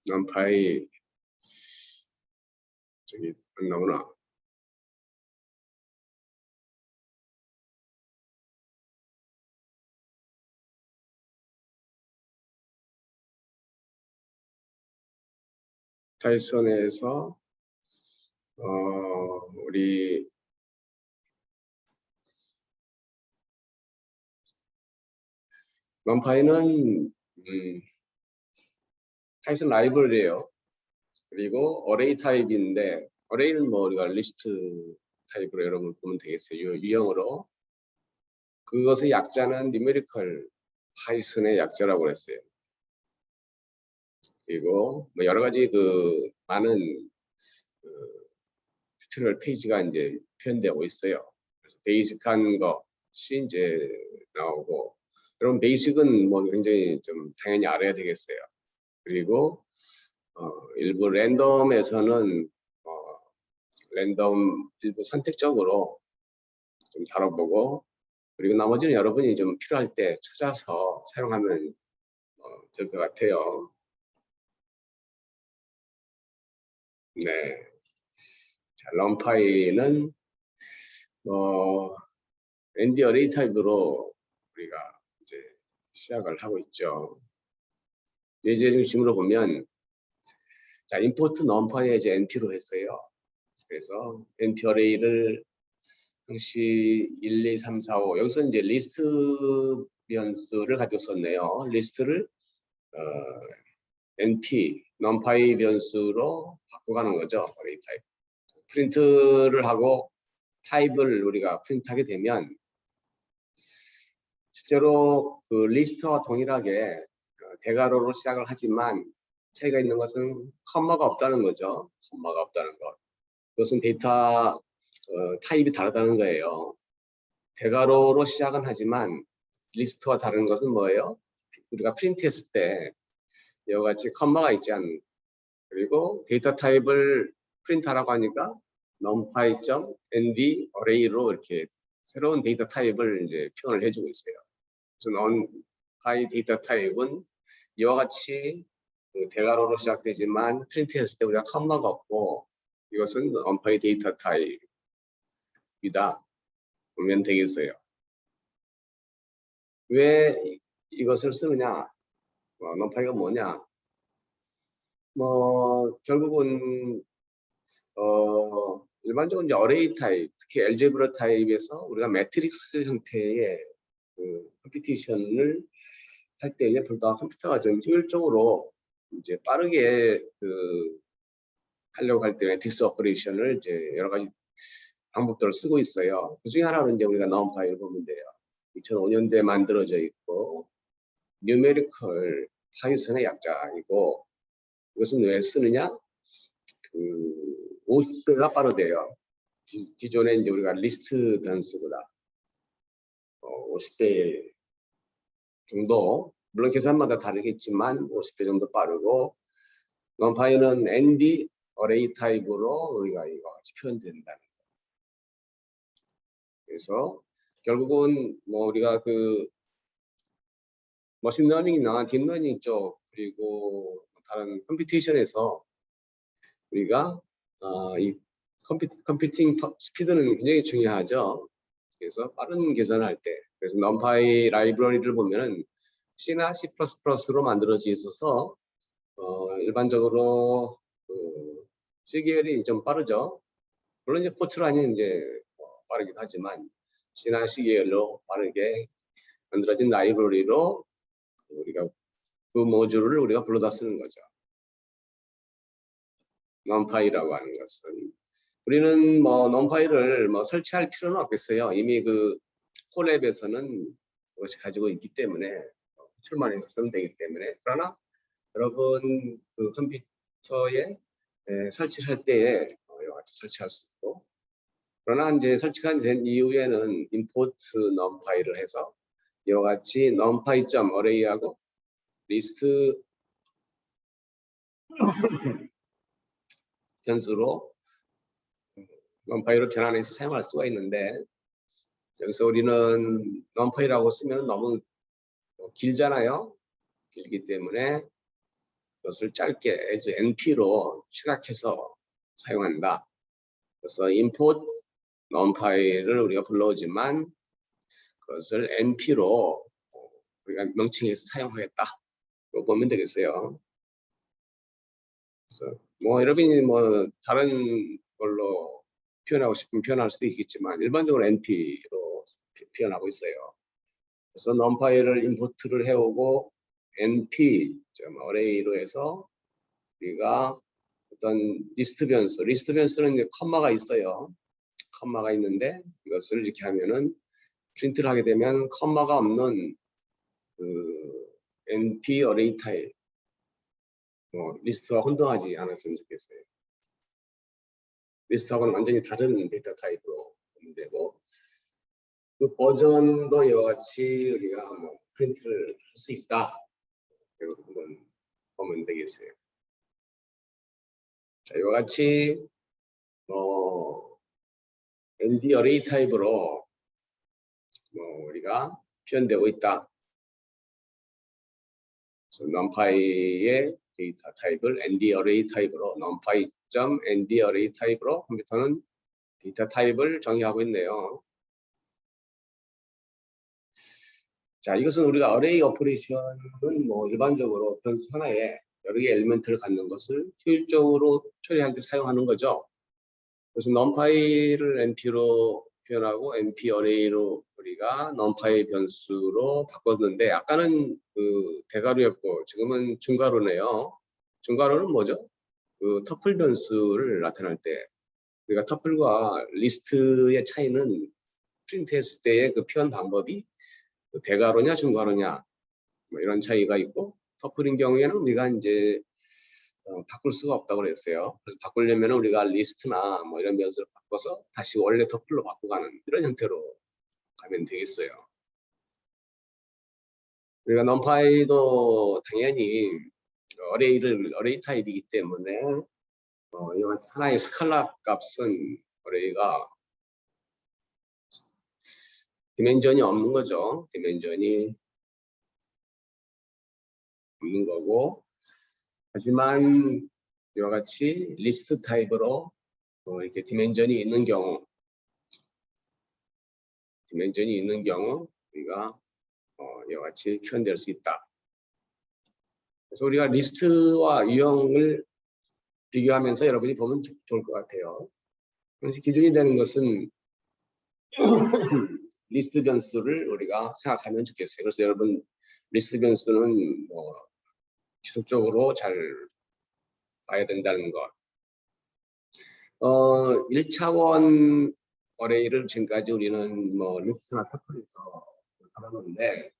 numpy 저기 안 나오나? 파이썬에서 우리 numpy는 파이썬 라이브러리예요. 그리고 어레이 타입인데 어레이는 뭐 우리가 리스트 타입으로 여러분 보면 되겠어요. 유형으로. 그것의 약자는 뉴메리컬 파이썬의 약자라고 그랬어요. 그리고 뭐 여러 가지 그 많은 튜토리얼 페이지가 이제 표현되고 있어요. 그래서 베이직한 것이 이제 나오고, 여러분 베이직은 뭐 굉장히 좀 당연히 알아야 되겠어요. 그리고 일부 랜덤에서는 랜덤 일부 선택적으로 좀 다뤄보고, 그리고 나머지는 여러분이 좀 필요할 때 찾아서 사용하면 될 것 같아요. 네. 자, numpy는 ND 어레이 타입으로 우리가 이제 시작을 하고 있죠. 예제 중심으로 보면, 자, import numpy에 이제 np로 했어요. 그래서 np 어레이를 항시 1, 2, 3, 4, 5 여기서 이제 리스트 변수를 가지고 썼네요. 리스트를 np numpy 변수로 바꿔가는 거죠. 어레이 타입. 프린트를 하고 타입을 우리가 프린트하게 되면 실제로 그 리스트와 동일하게 대괄호로 시작을 하지만 차이가 있는 것은 컴마가 없다는 거죠. 컴마가 없다는 것. 그것은 데이터 타입이 다르다는 거예요. 대괄호로 시작은 하지만 리스트와 다른 것은 뭐예요? 우리가 프린트했을 때 이와 같이 컴마가 있지 않는, 그리고 데이터 타입을 프린트하라고 하니까 numpy.nv array로 이렇게 새로운 데이터 타입을 이제 표현을 해주고 있어요. 그래서 numpy 데이터 타입은 이와 같이 대괄호로 시작되지만 프린트했을 때 우리가 컴마가 없고 이것은 numpy 데이터 타입이다 보면 되겠어요. 왜 이것을 쓰느냐? numpy가 뭐냐? 결국은 일반적으로 이제 어레이 타입, 특히 알제브라 타입에서 우리가 매트릭스 형태의 그 컴퓨테이션을 할 때에 불과 컴퓨터가 좀 효율적으로 이제 빠르게 하려고 할 때 매트릭스 오퍼레이션을 이제 여러 가지 방법들을 쓰고 있어요. 그 중에 하나는 이제 우리가 numpy를 보면 돼요. 2005년도에 만들어져 있고 뉴메리컬 파이썬의 약자이고, 이것은 왜 쓰느냐? 50배가 빠르대요. 기존에 이제 우리가 리스트 변수보다 50배 정도, 물론 계산마다 다르겠지만 50배 정도 빠르고, numpy는 ND 어레이 타입으로 우리가 이거 같이 표현된다는 거. 그래서 결국은 뭐 우리가 그 머신러닝이나 딥러닝 쪽, 그리고 다른 컴퓨테이션에서 우리가 이 컴퓨팅 스피드는 굉장히 중요하죠. 그래서 빠른 계산할 때, 그래서 numpy 라이브러리를 보면은 C나 C++로 만들어져 있어서 일반적으로 C 계열이 좀 빠르죠. 물론 이제 포트란이 이제 빠르긴 하지만 C나 C 계열로 빠르게 만들어진 라이브러리로 우리가 그 모듈을 우리가 불러다 쓰는 거죠. numpy라고 하는 것은 우리는 numpy를 설치할 필요는 없겠어요. 이미 그 콜랩에서는 그것이 가지고 있기 때문에 호출만 해서 쓰면 되기 때문에. 그러나 여러분 그 컴퓨터에 설치할 때에 이와 같이 설치할 수 있고, 그러나 이제 설치가 된 이후에는 import numpy를 해서 이와 같이 numpy.array하고 리스트 변수로 numpy로 변환해서 사용할 수가 있는데, 여기서 우리는 numpy라고 쓰면 너무 길잖아요. 길기 때문에 그것을 짧게 as np로 취각해서 사용한다. 그래서 import numpy를 우리가 불러오지만 그것을 np로 우리가 명칭해서 사용하겠다. 이거 보면 되겠어요. 그래서 뭐 여러분이 뭐 다른 걸로 표현하고 싶으면 표현할 수도 있겠지만 일반적으로 np로 표현하고 있어요. 그래서 numpy를 임포트를 해오고 np array로 해서 우리가 어떤 리스트 변수는 이제 컴마가 있어요. 컴마가 있는데 이것을 이렇게 하면은 프린트를 하게 되면 컴마가 없는 그 np array 타입 리스트와 혼동하지 않았으면 좋겠어요. 리스트하고는 완전히 다른 데이터 타입으로 보면 되고 그 버전도 이와 같이 우리가 뭐 프린트를 할 수 있다. 이렇게 한번 보면 되겠어요. 자, 이와 같이 ND array 타입으로 우리가 표현되고 있다. 그래서 numpy의 데이터 타입을 ND array 타입으로 numpy.nd array 타입으로 컴퓨터는 데이터 타입을 정의하고 있네요. 자, 이것은 우리가 array 오퍼레이션은 뭐 일반적으로 변수 하나에 여러 개의 엘리먼트를 갖는 것을 효율적으로 처리할 때 사용하는 거죠. 그래서 numpy를 np로 표현하고 np array로 우리가 numpy 변수로 바꿨는데 아까는 그 대괄호였고 지금은 중괄호네요. 중괄호는 뭐죠? 그 터플 변수를 나타낼 때 우리가 터플과 리스트의 차이는 프린트했을 때의 그 표현 방법이 대괄호냐 중괄호냐 뭐 이런 차이가 있고 터플인 경우에는 우리가 이제 바꿀 수가 없다고 그랬어요. 그래서 바꾸려면 우리가 리스트나 뭐 이런 변수를 바꿔서 다시 원래 터플로 바꿔가는 이런 형태로 가면 되겠어요. 우리가 numpy도 당연히 array 타입이기 때문에 이런 하나의 스칼라 값은 array가 디멘전이 없는 거죠. 디멘전이 없는 거고 하지만 이와 같이 리스트 타입으로 이렇게 디멘전이 있는 경우 우리가 이와 같이 표현될 수 있다. 그래서 우리가 리스트와 유형을 비교하면서 여러분이 보면 좋을 것 같아요. 그래서 기준이 되는 것은 리스트 변수를 우리가 생각하면 좋겠어요. 그래서 여러분 리스트 변수는 지속적으로 잘 봐야 된다는 것. 1차원 어레이를 지금까지 우리는 리스트나 터플에서 다뤘는데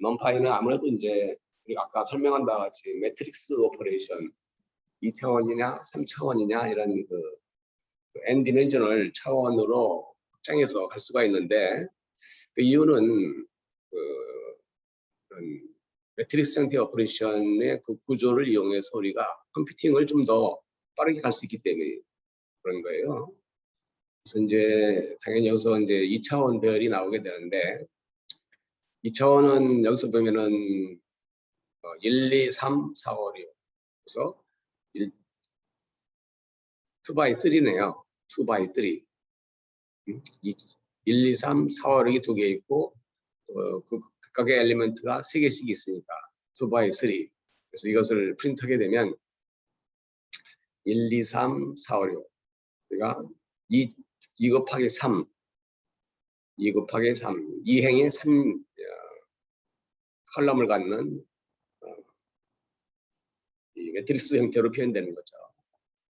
numpy는 아무래도 이제 우리가 아까 설명한 바와 같이 매트릭스 오퍼레이션 2차원이냐 3차원이냐 이런 그 n 디멘셔널 차원으로 확장해서 갈 수가 있는데 그 이유는 매트릭스 형태 오퍼레이션의 그 구조를 이용해서 우리가 컴퓨팅을 좀 더 빠르게 갈 수 있기 때문에 그런 거예요. 그래서 이제 당연히 여기서 이제 2차원 배열이 나오게 되는데 2차원은 여기서 보면은 1, 2, 3, 4, 5, 6 그래서 2x3네요. 2x3 1, 2, 3, 4, 5, 6이 2개 있고 그 각각의 엘리먼트가 3개씩 있으니까 2x3 그래서 이것을 프린트하게 되면 1, 2, 3, 4, 5, 6 우리가 2 곱하기 3 2 곱하기 3 2행의 3 컬럼을 갖는 이 매트릭스 형태로 표현되는 거죠.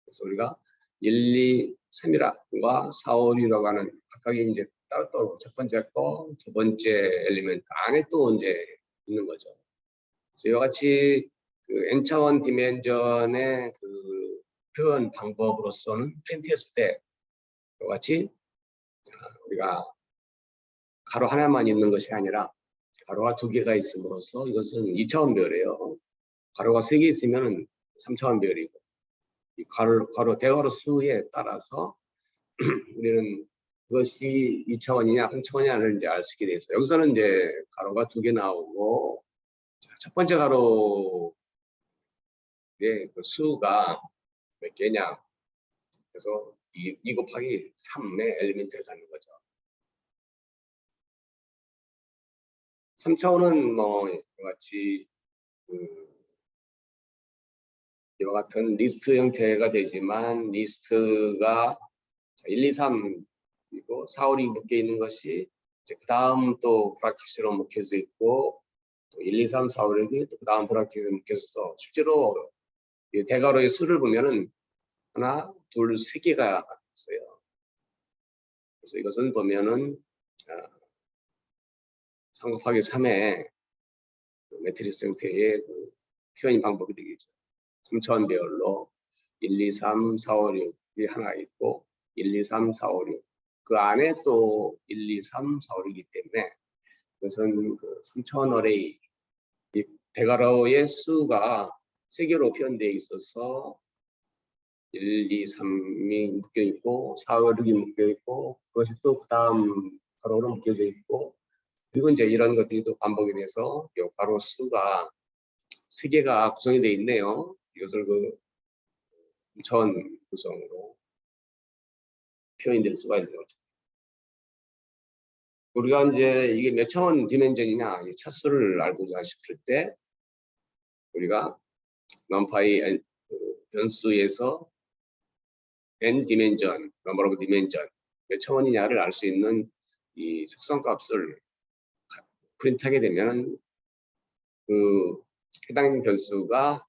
그래서 우리가 1, 2, 3이라과 4, 5, 6이라고 하는 각각이 이제 따로따로 첫 번째 거, 두 번째 엘리멘트 안에 또 이제 있는 거죠. 그래서 이와 같이 그 n차원 디멘전의 그 표현 방법으로서는 프린트했을 때 이와 같이 우리가 가로 하나만 있는 것이 아니라 가로가 2개가 있음으로써 이것은 2차원 배열이에요. 가로가 3개 있으면 3차원 배열이고 이 가로 대괄호 수에 따라서 우리는 그것이 2차원이냐 3차원이냐를 이제 알 수 있게 돼 있어요. 여기서는 이제 가로가 2개 나오고 첫 번째 가로 그 수가 몇 개냐. 그래서 2 곱하기 3의 엘리멘트를 갖는 거죠. 3차원은 뭐 같이 이와 같은 리스트 형태가 되지만 리스트가 1, 2, 3 그리고 4, 5, 6 묶여 있는 것이 그 다음 또 브라켓으로 묶여져 있고 또 1, 2, 3, 4, 5, 6이 또 그 다음 브라켓에 묶여서 실제로 이 대괄호의 수를 보면은 하나, 둘, 세 개가 있어요. 그래서 이것은 보면은 3 곱하기 3의 매트리스 형태의 표현 방법이 되겠죠. 3차원 배열로 1, 2, 3, 4, 5, 6이 하나 있고 1, 2, 3, 4, 5, 6. 그 안에 또 1, 2, 3, 4, 5, 6이기 때문에 이것은 3차원 어레이 이 대괄호의 수가 3개로 표현되어 있어서 1, 2, 3이 묶여 있고 4, 5, 6이 묶여 있고 그것이 또 그 다음 가로로 묶여져 있고 그리고 이제 이런 것들이 또 반복이 돼서 이 가로 수가 3개가 구성이 되어 있네요. 이것을 3차원 구성으로 표현될 수가 있는 거죠. 우리가 이제 이게 몇 차원 디멘전이냐 차수를 알고자 싶을 때 우리가 넘파이 변수에서 n 디멘전, 넘버 오브 디멘전 몇 차원이냐를 알 수 있는 이 속성값을 프린트하게 되면 해당 변수가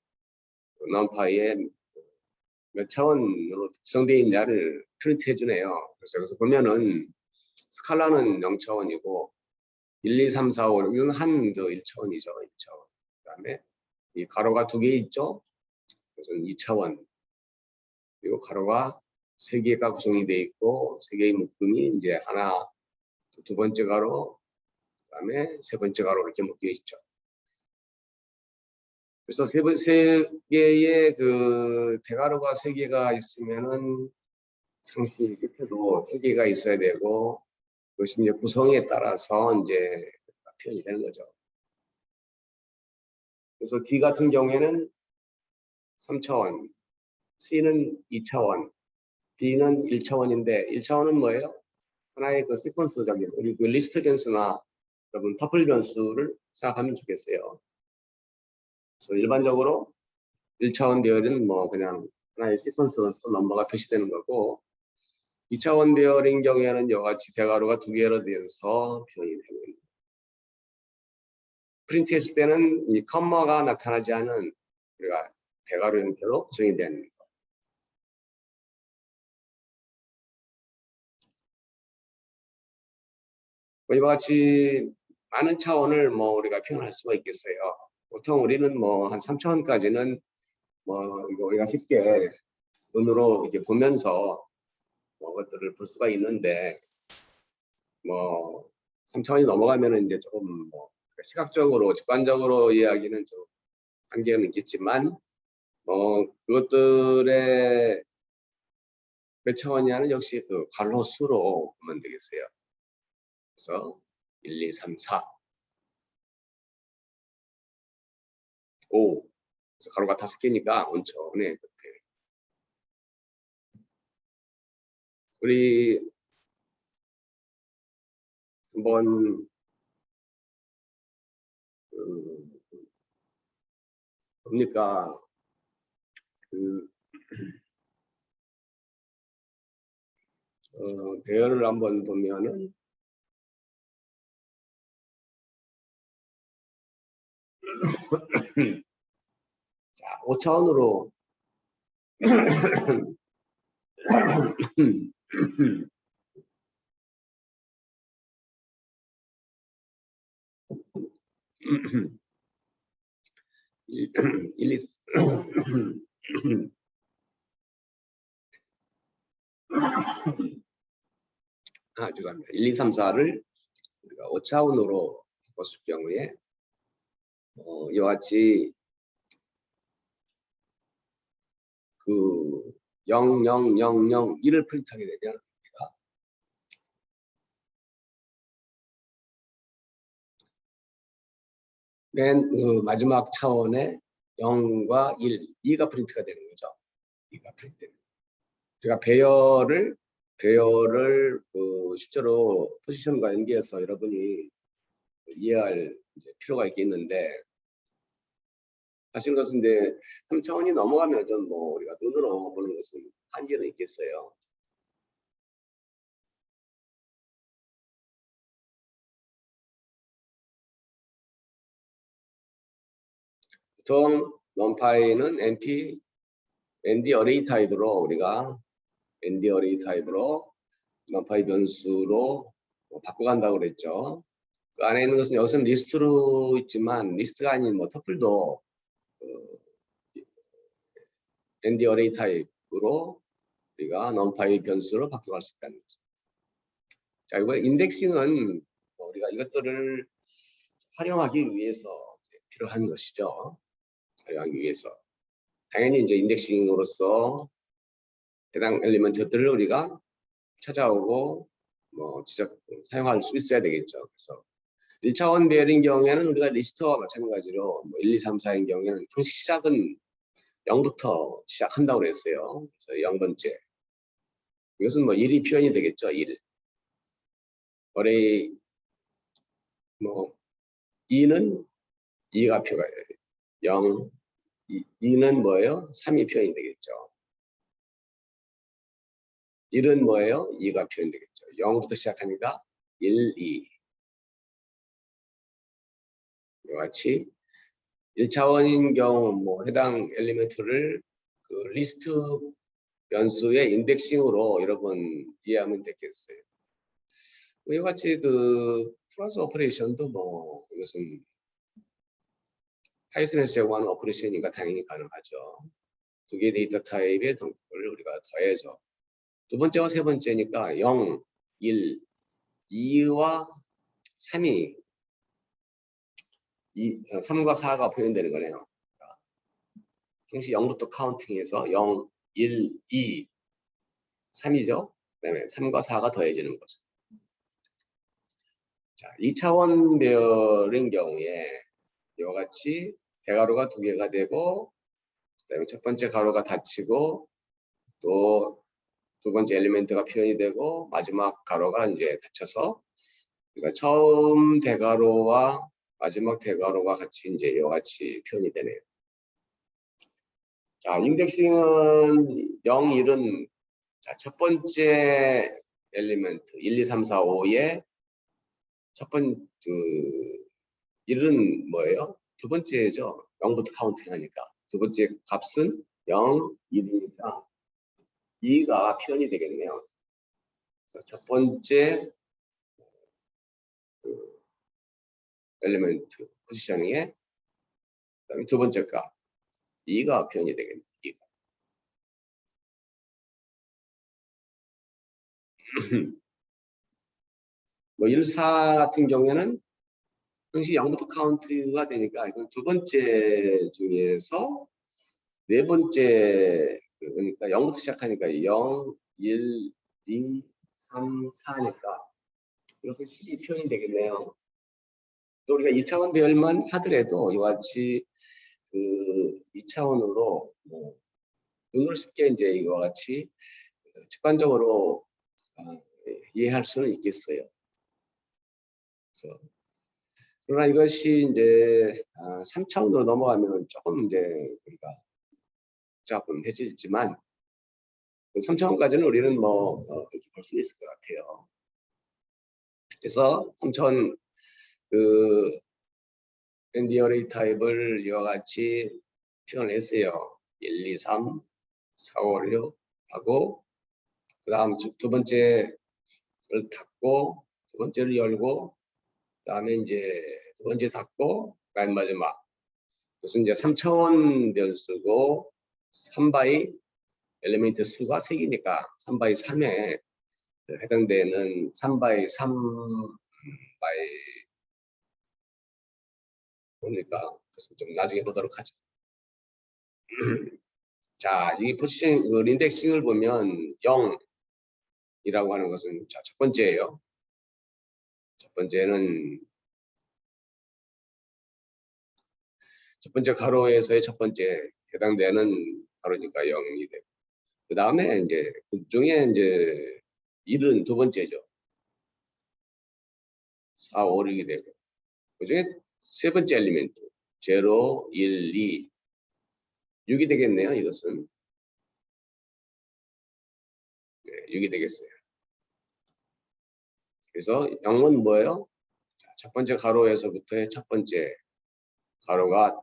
넘파이의 몇 차원으로 구성되어 있냐를 프린트해 주네요. 그래서 여기서 보면은 스칼라는 0차원이고 1, 2, 3, 4, 5, 6은 한도 1차원이죠. 1차원. 그다음에 이 가로가 2개 있죠. 그래서 2차원. 그리고 가로가 3개가 구성이 되어 있고 3개의 묶음이 이제 하나, 두 번째 가로, 그다음에 세 번째 가로 이렇게 묶여 있죠. 그래서 세 개의 대가로가 3개가 있으면은 상시 끝에도 3개가 있어야 되고 그것이 이제 구성에 따라서 이제 표현이 되는 거죠. 그래서 D 같은 경우에는 3차원, C는 2차원, B는 1차원인데 1차원은 뭐예요? 하나의 시퀀스적인 우리 리스트 변수나 여러분 터플 변수를 생각하면 좋겠어요. 그래서 일반적으로 1차원 배열은 뭐 그냥 하나의 시퀀스 넘버가 표시되는 거고 2차원 배열인 경우에는 이같이 대괄호가 2개로 되어서 표현이 되는 프린트 했을 때는 이 컴마가 나타나지 않은 우리가 대괄호 형태로 구성이 되는 거. 이와 같이 많은 차원을 뭐 우리가 표현할 수가 있겠어요. 보통 우리는 뭐 한 3차원까지는 뭐 우리가 쉽게 눈으로 이렇게 보면서 뭐 것들을 볼 수가 있는데 뭐 3차원이 넘어가면은 이제 조금 뭐 시각적으로 직관적으로 이야기는 좀 한계는 있겠지만 그것들의 몇 차원이냐는 역시 가로 수로 보면 되겠어요. 그래서 1, 2, 3, 4, 5. 그래서 가로가 5개니까 원천에 우리 한번 뭡니까 배열을 한번 보면은 자 5차원으로 죄송합니다. 1, 2, 3, 4를 우리가 5차원으로 바꿨을 경우에 이와 같이 0, 0, 0, 0, 1을 프린트하게 되면 맨 마지막 차원에 0과 1, 2가 프린트가 되는 거죠. 2가 프린트. 그러니까 배열을 실제로 포지션과 연계해서 여러분이 이해할 필요가 있겠는데, 사실 그것은 이제 3차원이 넘어가면 좀 뭐 우리가 눈으로 보는 것은 한계는 있겠어요. 보통 넘파이는 ND 어레이 타입으로 우리가 ND 어레이 타입으로 넘파이 변수로 바꿔간다고 그랬죠. 그 안에 있는 것은 여기서는 리스트로 있지만 리스트가 아닌 뭐 터플도 ND 어레이 타입으로 우리가 넘파이 변수로 바꿔갈 수 있다는 거죠. 자, 이번에 인덱싱은 우리가 이것들을 활용하기 위해서 필요한 것이죠. 활용하기 위해서. 당연히 이제 인덱싱으로서 해당 엘리먼트들을 우리가 찾아오고 사용할 수 있어야 되겠죠. 그래서 1차원 배열인 경우에는 우리가 리스트와 마찬가지로 1, 2, 3, 4인 경우에는 형식 시작은 0부터 시작한다고 그랬어요. 그래서 0번째. 이것은 1이 표현이 되겠죠. 1. 어레이 2는 2가 표가 돼요. 0, 2는 뭐예요? 3이 표현이 되겠죠. 1은 뭐예요? 2가 표현이 되겠죠. 0부터 시작하니까 1, 2. 이와 같이 1차원인 경우 해당 엘리멘트를 그 리스트 변수의 인덱싱으로 여러분 이해하면 되겠어요. 이와 같이 그 플러스 오퍼레이션도 이것은 파이썬에서 제공하는 오퍼레이션이니까 당연히 가능하죠. 두 개의 데이터 타입의 등급을 우리가 더해서 두 번째와 세 번째니까 0, 1, 2와 3이 3과 4가 표현되는 거네요. 형식 0부터 카운팅해서 0, 1, 2, 3이죠. 그다음에 3과 4가 더해지는 거죠. 자, 2차원 배열인 경우에 이와 같이 대가로가 두 개가 되고, 그다음에 첫 번째 가로가 닫히고, 또 두 번째 엘리멘트가 표현이 되고, 마지막 가로가 이제 닫혀서, 그러니까 처음 대가로와 마지막 대가로가 같이 이제 이와 같이 표현이 되네요. 자, 인덱싱은 0, 1은 자, 첫 번째 엘리멘트 1, 2, 3, 4, 5의 첫 번째 1은 뭐예요? 두 번째죠. 0부터 카운팅 하니까. 두 번째 값은 0, 1이니까 2가 표현이 되겠네요. 첫 번째 엘리멘트 포지셔닝에 그다음에 두 번째 값 2가 표현이 되겠네요. 2가. 1, 4 같은 경우에는 형식 0부터 카운트가 되니까 이건 두 번째 중에서 네 번째 그러니까 0부터 시작하니까 0, 1, 2, 3, 4니까 이렇게 식이 표현이 되겠네요. 또 우리가 2차원 배열만 하더라도 이와 같이 그 2차원으로 눈으로 쉽게 이제 이와 같이 직관적으로 이해할 수는 있겠어요. 그래서 그러나 이것이 이제 3차원으로 넘어가면 조금 이제 우리가 복잡해지지만 3차원까지는 우리는 이렇게 볼 수 있을 것 같아요. 그래서 3차원 그 ND 어레이 타입을 이와 같이 표현을 했어요. 1, 2, 3, 4, 5, 6 하고 그 다음 두 번째를 닫고 두 번째를 열고 그 다음에 이제 두 번째 닫고 맨 마지막 그것은 이제 3차원 변수고 3바이 엘리멘트 수가 3개니까 3바이 3에 해당되는 3바이 3바이 뭡니까? 그것은 좀 나중에 보도록 하죠. 자, 이 포지션 인덱싱을 보면 0이라고 하는 것은 자, 첫 번째예요. 첫 번째는 첫 번째 가로에서의 첫 번째 해당되는 가로니까 0이 되고, 그 다음에 이제 그 중에 이제 1은 두 번째죠. 4, 5, 6이 되고, 그 중에 세 번째 엘리멘트 0, 1, 2, 6이 되겠네요. 이것은 6이 되겠어요. 그래서 0은 뭐예요? 첫 번째 가로에서부터의 첫 번째 가로가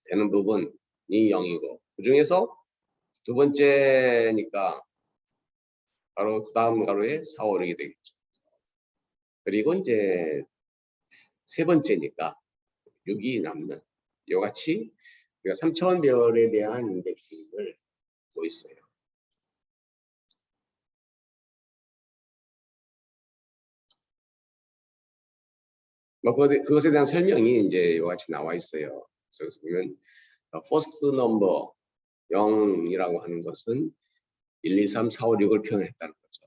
되는 부분이 0이고, 그 중에서 두 번째니까 바로 그 다음 가로에 4, 5, 6이 되겠죠. 그리고 이제 세 번째니까 6이 남는, 이같이 우리가 3차원 별에 대한 인덱싱을 보고 있어요. 뭐 그것에 대한 설명이 이제 이같이 나와 있어요. 그래서 보면 first number 0이라고 하는 것은 1, 2, 3, 4, 5, 6을 표현했다는 거죠.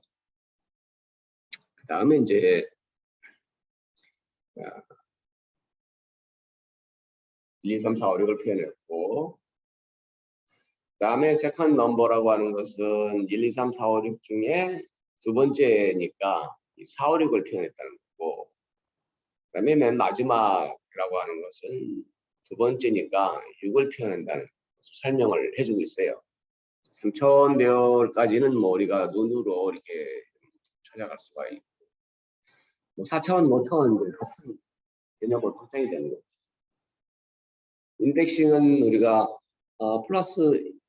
그 다음에 이제 1, 2, 3, 4, 5, 6을 표현했고, 그 다음에 second number라고 하는 것은 1, 2, 3, 4, 5, 6 중에 두 번째니까 4, 5, 6을 표현했다는 거고, 그 다음에 맨 마지막이라고 하는 것은 두 번째니까 6을 표현한다는 설명을 해주고 있어요. 3차원별까지는 뭐 우리가 눈으로 이렇게 찾아갈 수가 있고, 뭐 4차원, 5차원 같은 개념으로 확장이 되는 거죠. 인덱싱은 우리가 플러스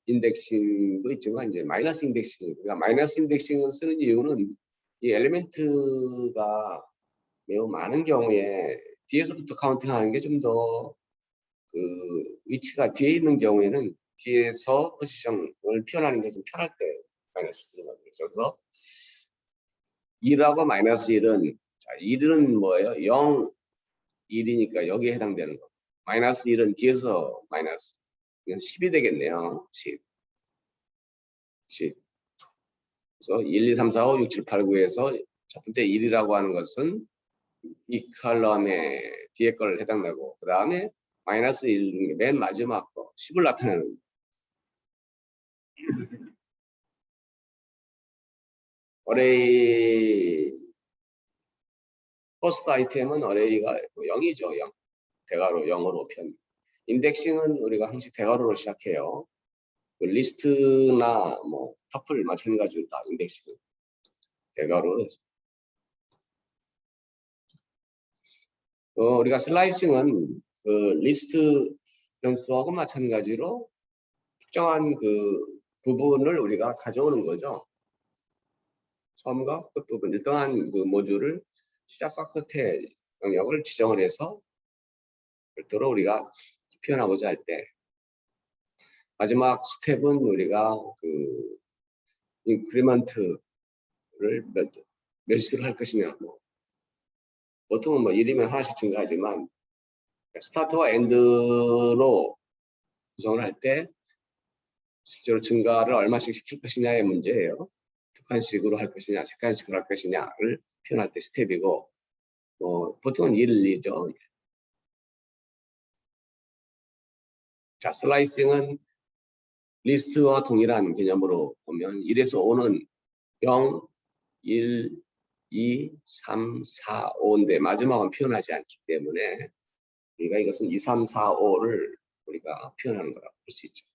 인덱싱도 있지만 이제 마이너스 인덱싱, 우리가 마이너스 인덱싱을 쓰는 이유는 이 엘리멘트가 매우 많은 경우에 뒤에서부터 카운팅하는 게 좀 더 그 위치가 뒤에 있는 경우에는 뒤에서 포지션을 표현하는 게 좀 편할 때 마이너스 쓰는 거죠. 그래서 2하고 마이너스 1은, 자, 1은 뭐예요? 0, 1이니까 여기에 해당되는 거. 마이너스 1은 뒤에서 마이너스. 이건 10이 되겠네요. 10. 그래서 1, 2, 3, 4, 5, 6, 7, 8, 9에서 첫 번째 1이라고 하는 것은 이 컬럼의 뒤에 걸 해당되고, 그 다음에 마이너스 1, 맨 마지막 거, 10을 나타내는 어레이, 퍼스트 아이템은 어레이가 0이죠. 0. 대괄호 0으로 편. 인덱싱은 우리가 항상 대괄호로 시작해요. 그 리스트나 뭐 터플 마찬가지로 다 인덱싱 대괄호로 해서. 우리가 슬라이싱은 그 리스트 변수하고 마찬가지로 특정한 그 부분을 우리가 가져오는 거죠. 처음과 끝 부분, 일정한 그 모듈을 시작과 끝에 영역을 지정을 해서 별도로 우리가 표현하고자 할 때, 마지막 스텝은 우리가 그 인크리먼트를 몇을 할 것이냐, 뭐 보통은 뭐 1이면 하나씩 증가하지만 스타트와 엔드로 구성을 할 때 실제로 증가를 얼마씩 시킬 것이냐의 문제예요. 객관식으로 할 것이냐, 객관식으로 할 것이냐를 표현할 때 스텝이고, 보통은 1이죠. 자, 슬라이싱은 리스트와 동일한 개념으로 보면 1에서 5는 0, 1, 2, 3, 4, 5인데 마지막은 표현하지 않기 때문에 우리가 이것은 2, 3, 4, 5를 우리가 표현하는 거라고 볼 수 있죠.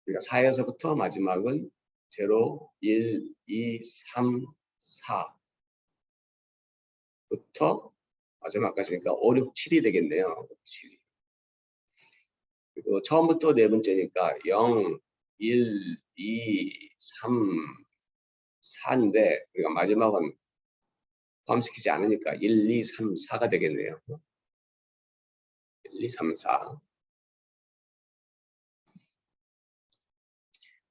그러니까 4에서부터 마지막은 0, 1, 2, 3, 4부터 마지막까지니까 5, 6, 7이 되겠네요. 7이. 그리고 처음부터 네 번째니까 0, 1, 2, 3, 4인데 우리가 마지막은 포함시키지 않으니까 1, 2, 3, 4가 되겠네요. 1, 2, 3, 4.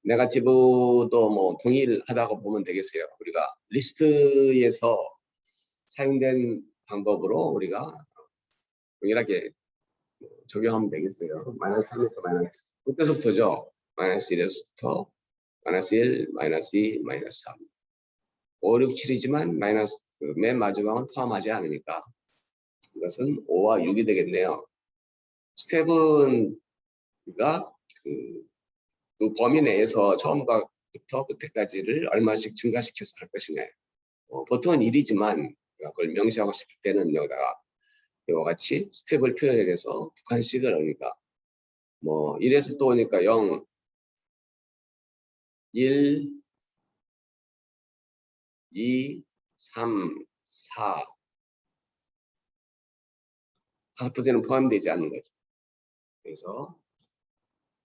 네거티브도 뭐 동일하다고 보면 되겠어요. 우리가 리스트에서 사용된 방법으로 우리가 동일하게 적용하면 되겠어요. 마이너스 1에서 마이너스, 그때서부터죠. 마이너스 1에서부터 마이너스 1, 마이너스 2, 마이너스 3. 5, 6, 7이지만 마이너스 맨 마지막은 포함하지 않으니까 이것은 5와 6이 되겠네요. 스텝은 우리가 그 범위 내에서 처음부터 끝에까지를 얼마씩 증가시켜서 할 것이냐. 보통은 1이지만 그걸 명시하고 싶을 때는 여기다가 이와 같이 스텝을 표현해서 두 칸씩을 하니까 뭐 1에서 또 오니까 0, 1, 2, 3, 4 다섯 번째는 포함되지 않는 거죠. 그래서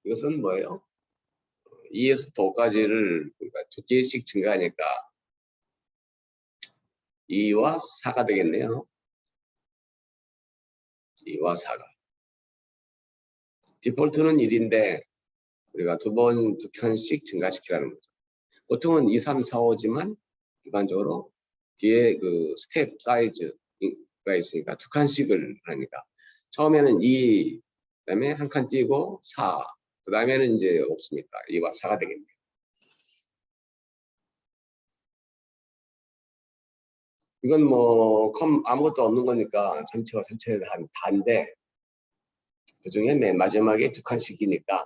이것은 뭐예요? 2에서부터 5까지를 그러니까 두 개씩 증가하니까 2와 4가 되겠네요. 2와 4가. 디폴트는 1인데 우리가 두 칸씩 증가시키라는 거죠. 보통은 2, 3, 4, 5지만 일반적으로 뒤에 그 스텝 사이즈가 있으니까 두 칸씩을 하니까 처음에는 2, 그다음에 한 칸 띄고 4, 그 다음에는 이제 없으니까 2와 4가 되겠네요. 이건 뭐 아무것도 없는 거니까 전체가 다인데 그 중에 맨 마지막에 두 칸씩이니까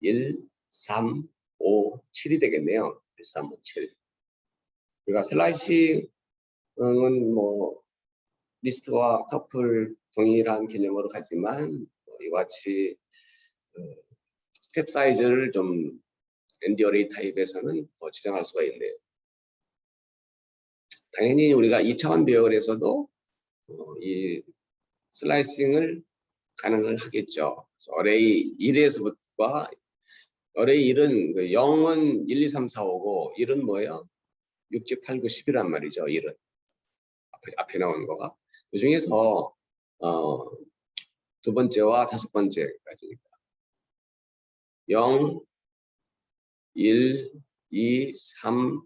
1, 3, 5, 7이 되겠네요. 1, 3, 5, 7. 우리가 슬라이싱은 뭐 리스트와 커플 동일한 개념으로 가지만 이와 같이 스텝 사이즈를 좀 ND 어레이 타입에서는 지정할 수가 있네요. 당연히 우리가 2차원 배열에서도 이 슬라이싱을 가능을 하겠죠. 어레이 1에서부터 어레이 1은 0은 1, 2, 3, 4, 5고 1은 뭐예요? 6, 7, 8, 9, 10이란 말이죠. 1은 앞에 나온 거가 그 중에서 두 번째와 다섯 번째까지니까 0, 1, 2, 3,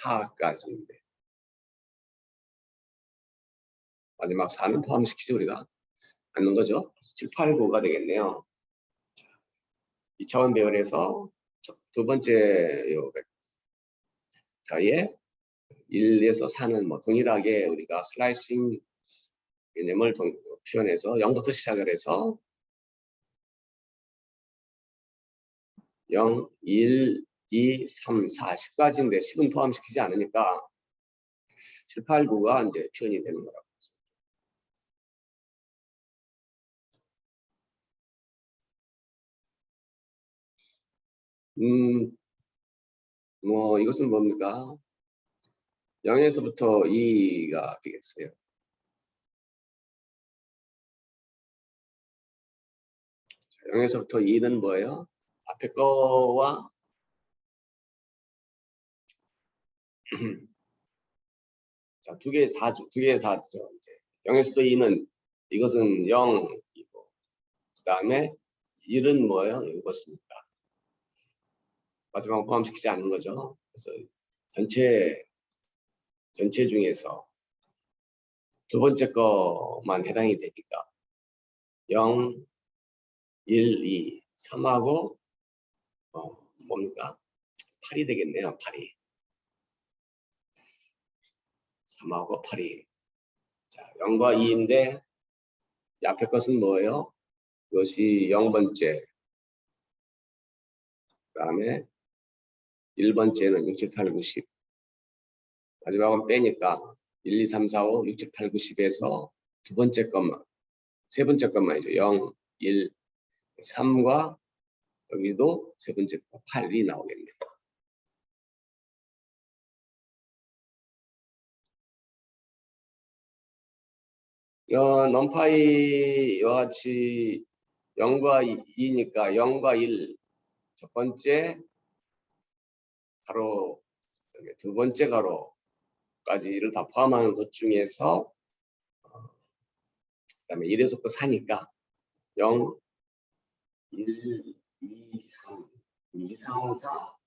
4까지인데 마지막 4는 포함시키지 우리가 않는 거죠. 7, 8, 9가 되겠네요. 2차원 배열에서 두 번째 요 사이에 1에서 4는 뭐 동일하게 우리가 슬라이싱 개념을 표현해서 0부터 시작을 해서 0, 1, 2, 3, 4, 10까지인데 10은 포함시키지 않으니까 7, 8, 9가 이제 표현이 되는 거라고. 뭐 이것은 뭡니까? 0에서부터 2가 되겠어요. 자, 0에서부터 2는 뭐예요? 앞에 거와 자, 두 개 다죠. 이제 0에서부터 2는 이것은 0이고 그다음에 1은 뭐예요? 이것입니다. 마지막 포함시키지 않는 거죠. 그래서 전체 중에서 두 번째 거만 해당이 되니까 0, 1, 2, 3하고 뭡니까? 8이 되겠네요. 8이. 3하고 8이. 자, 0과 2인데 앞에 것은 뭐예요? 이것이 0번째. 그 다음에 1번째는 6, 7, 8, 9, 10. 마지막은 빼니까 1, 2, 3, 4, 5, 6, 7, 8, 9, 10에서 두 번째 것만, 세 번째 것만이죠. 0, 1, 3과 여기도 세 번째 거 8이 나오겠네요. 넘파이와 같이 0과 2니까 0과 1, 첫 번째 가로, 두 번째 가로까지를 다 포함하는 것 중에서 그다음에 1에서부터 4니까 0, 1, 2, 3, 2, 3, 4,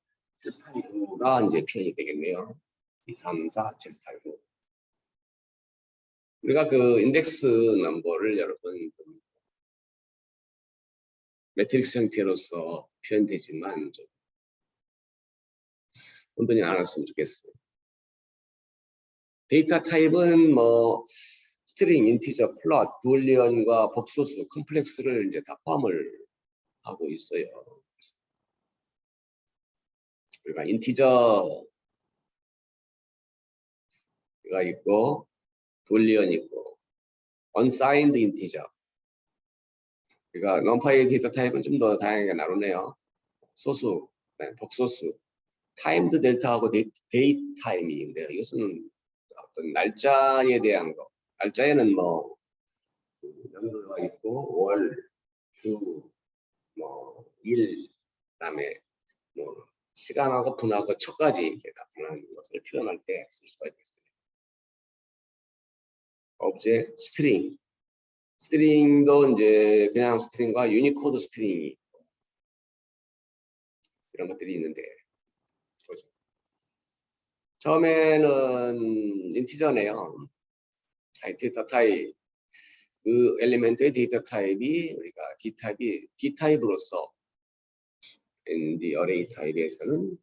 7, 8, 9가 이제 표현이 되겠네요. 2, 3, 4, 7, 8, 9. 우리가 그 인덱스 넘버를 여러분 매트릭스 형태로서 표현되지만 좀 혼돈이 안 왔으면 좋겠어요. 데이터 타입은 뭐 스트링, 인티저, 플롯, 부얼리언과 복소수, 컴플렉스를 이제 다 포함을 하고 있어요. 그러니까 인티저가 있고, 부얼리언 있고, unsigned 인티저. 그러니까 넘파이 데이터 타입은 좀 더 다양하게 나누네요. 소수, 복소수, 타임드 델타하고 데이트 타임인데요. 이것은 어떤 날짜에 대한 거. 날짜에는 뭐 연도가 있고 월, 주, 뭐 일, 그다음에 뭐 시간하고 분하고 초까지 이렇게 나타나는 것을 표현할 때 쓸 수가 있겠어요. 오브젝트, 스트링. 스트링도 이제 그냥 스트링과 유니코드 스트링이 이런 것들이 있는데 보죠. 처음에는 인티저네요. 데이터 타입. 그 엘리멘트의 데이터 타입이 우리가 D타입으로서 ND 어레이 타입에서는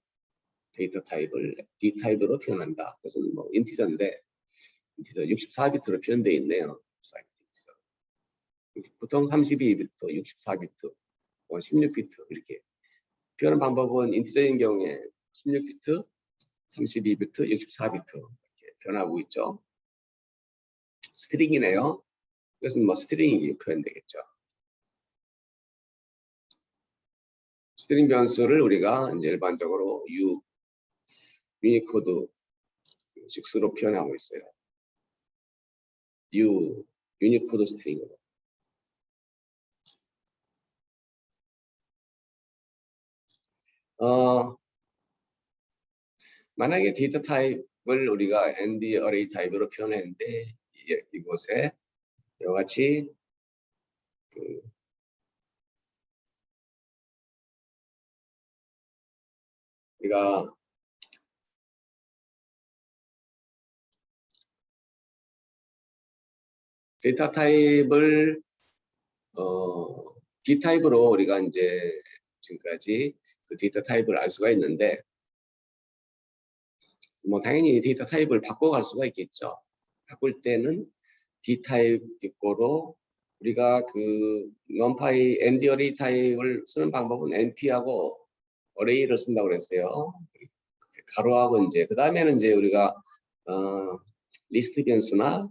데이터 타입을 D타입으로 표현한다. 그래서 뭐 인티저인데 인티저 64비트로 표현되어 있네요. 보통 32비트, 64비트, 16비트 이렇게 표현하는 방법은 인티저인 경우에 16비트, 32비트, 64비트 이렇게 변하고 있죠. 스트링이네요. 이것은 뭐 스트링이 표현되겠죠. 스트링 변수를 우리가 이제 일반적으로 유니코드 6로 표현하고 있어요. 유니코드 스트링으로. 만약에 데이터 타입을 우리가 ND 어레이 타입으로 표현했는데 이곳에 이와 같이 우리가 데이터 타입을 D 타입으로 우리가 이제 지금까지 그 데이터 타입을 알 수가 있는데 뭐 당연히 데이터 타입을 바꿔갈 수가 있겠죠. 바꿀 때는 D 타입 입고로 우리가 그 numpy ND 어레이 타입을 쓰는 방법은 NP하고 어레이를 쓴다고 그랬어요. 가로하고 이제 그 다음에는 이제 우리가 리스트 변수나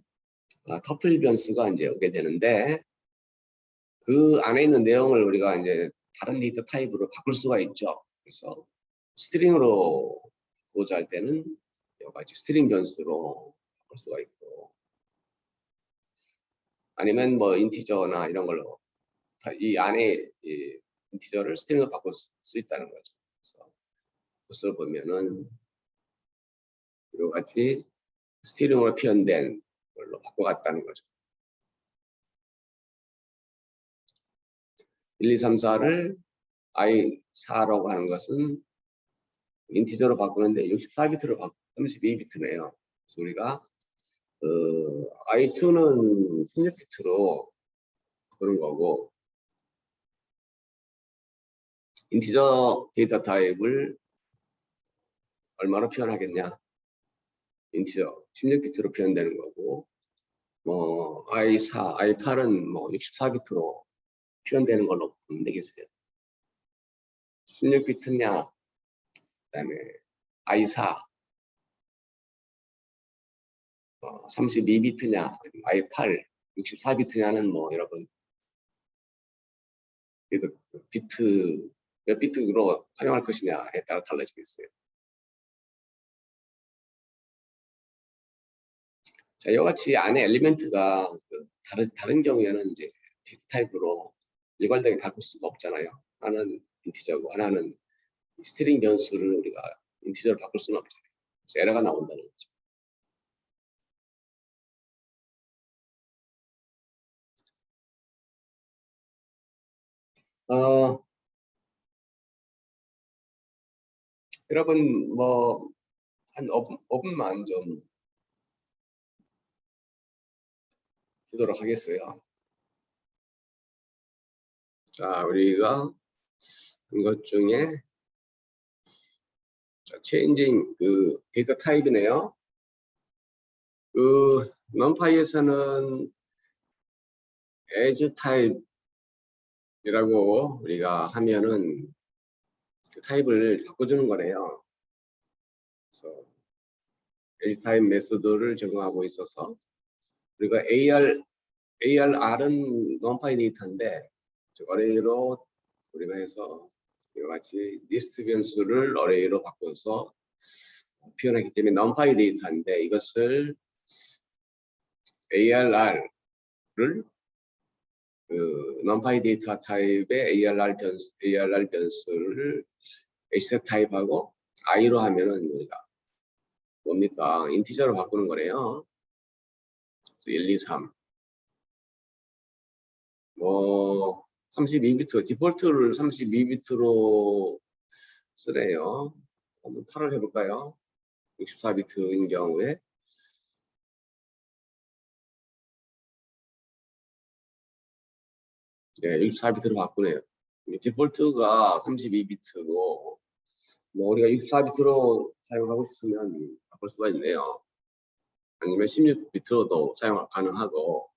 터플 변수가 이제 오게 되는데 그 안에 있는 내용을 우리가 이제 다른 데이터 타입으로 바꿀 수가 있죠. 그래서 스트링으로 바꾸자 할 때는 여러 가지 스트링 변수로 바꿀 수가 있고 아니면 뭐 인티저나 이런 걸로 이 안에 이 인티저를 스트링으로 바꿀 수 있다는 거죠. 그래서 그것을 보면은 여러 가지 스트링으로 표현된 걸로 바꿔갔다는 거죠. 1, 2, 3, 4를 I4라고 하는 것은 인티저로 바꾸는데 64비트로 바꾸고 32비트네요. 그래서 우리가 I2는 16비트로 그런 거고 인티저 데이터 타입을 얼마로 표현하겠냐? 인티저 16비트로 표현되는 거고 뭐 I4, I8은 뭐 64비트로 표현되는 걸로 보면 되겠어요. 16비트냐, 그다음에 I4, 32비트냐, I8, 64비트냐는 뭐 여러분 그래서 비트 몇 비트로 활용할 것이냐에 따라 달라지겠어요. 자, 이와 같이 안에 엘리멘트가 다른 경우에는 이제 데이터 타입으로 일괄되게 바꿀 수가 없잖아요. 하나는 인티저고 하나는 스트링 변수를 우리가 인티저로 바꿀 수는 없잖아요. 그래서 에러가 나온다는 거죠. 여러분 뭐 한 5분만 좀 주도록 하겠어요. 자, 우리가 이것 중에 자, 체인징 그 데이터 타입이네요. 그 numpy에서는 as 타입이라고 우리가 하면은 그 타입을 바꿔주는 거래요. 그래서 as 타입 메소드를 적용하고 있어서 우리가 ARR은 numpy 데이터인데 어레이로 우리가 해서 이와 같이 리스트 변수를 어레이로 바꿔서 표현하기 때문에 numpy 데이터인데 이것을 ARR을 그 numpy 데이터 타입의 ARR 변수를 HTEP 타입하고 i로 하면은 우리가 뭡니까? 인티저로 바꾸는 거래요. 그래서 1, 2, 3. 뭐 32비트 디폴트를 32비트로 쓰래요. 한번 8을 해볼까요? 64비트인 경우에 네, 64비트로 바꾸네요. 디폴트가 32비트고 뭐 우리가 64비트로 사용하고 싶으면 바꿀 수가 있네요. 아니면 16비트로도 사용 가능하고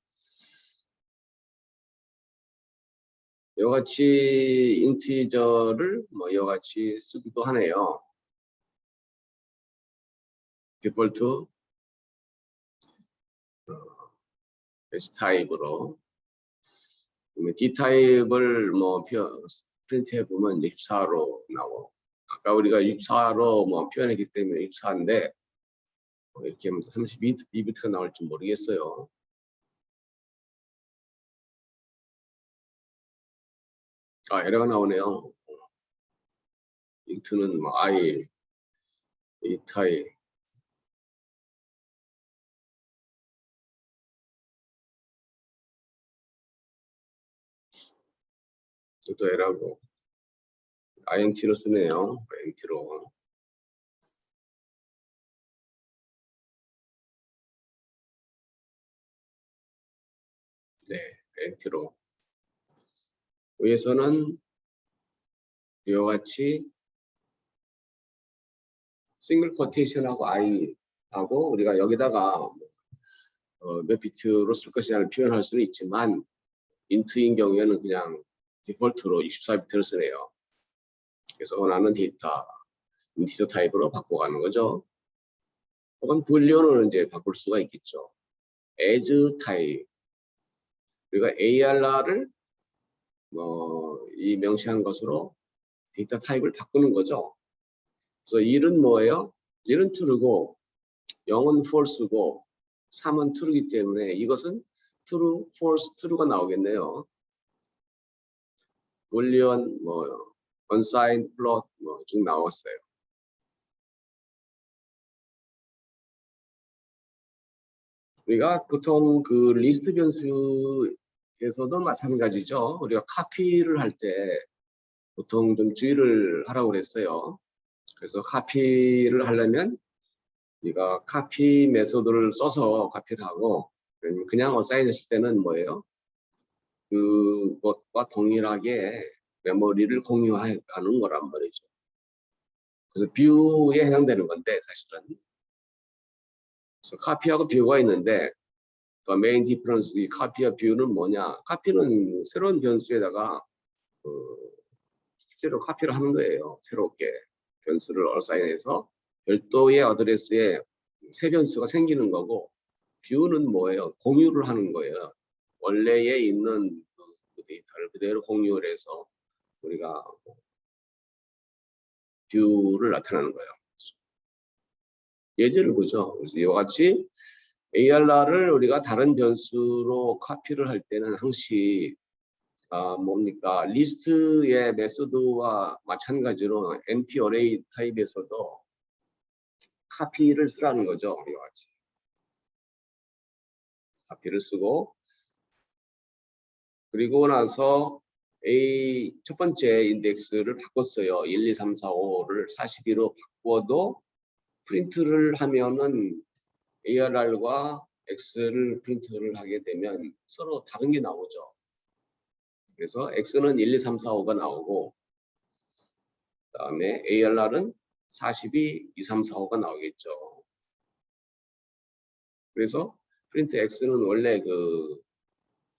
이와 같이 인티저를 뭐 이와 같이 쓰기도 하네요. 디폴트 S 타입으로 D 타입을 뭐 프린트 해보면 64로 나오고 아까 우리가 64로 뭐 표현했기 때문에 64인데 이렇게 하면 32비트가 나올지 모르겠어요. 아, 에러가 나오네요. 인트는 뭐 I, A 타입. 또 에러고. INT로 쓰네요. INT로. 네, INT로. 위에서는 이와 같이 싱글 쿼테이션하고 I 하고 우리가 여기다가 몇 비트로 쓸 것이냐를 표현할 수는 있지만 인트인 경우에는 그냥 디폴트로 64비트를 쓰네요. 그래서 원하는 데이터 인티저 타입으로 바꿔가는 거죠. 혹은 불리언으로 이제 바꿀 수가 있겠죠. as 타입 우리가 ARR을 이 명시한 것으로 데이터 타입을 바꾸는 거죠. 그래서 1은 뭐예요? 1은 true고 0은 false고 3은 true이기 때문에 이것은 true, false, true가 나오겠네요. 불리언, unsigned, float 쭉 나왔어요. 우리가 보통 그 리스트 변수에서도 마찬가지죠. 우리가 카피를 할 때 보통 좀 주의를 하라고 그랬어요. 그래서 카피를 하려면 우리가 카피 메소드를 써서 카피를 하고 그냥 어사인 했을 때는 뭐예요? 그것과 동일하게 메모리를 공유하는 거란 말이죠. 그래서 뷰에 해당되는 건데 사실은 그래서 카피하고 뷰가 있는데 더 메인 디퍼런스 이 카피와 뷰는 뭐냐? 카피는 새로운 변수에다가 실제로 카피를 하는 거예요. 새롭게 변수를 어사인해서 별도의 어드레스에 새 변수가 생기는 거고 뷰는 뭐예요? 공유를 하는 거예요. 원래에 있는 그 데이터를 그대로 공유를 해서 우리가 뷰를 나타나는 거예요. 예제를 보죠. 그래서 이와 같이 ARR을 우리가 다른 변수로 카피를 할 때는 항시 뭡니까? 리스트의 메소드와 마찬가지로 empty array 타입에서도 카피를 쓰라는 거죠. 이와 같이. 카피를 쓰고 그리고 나서 첫 번째 인덱스를 바꿨어요. 1, 2, 3, 4, 5를 42로 바꿔도 프린트를 하면은 ARR과 X를 프린트를 하게 되면 서로 다른 게 나오죠. 그래서 X는 1, 2, 3, 4, 5가 나오고 그다음에 ARR은 42, 2, 3, 4, 5가 나오겠죠. 그래서 프린트 X는 원래 그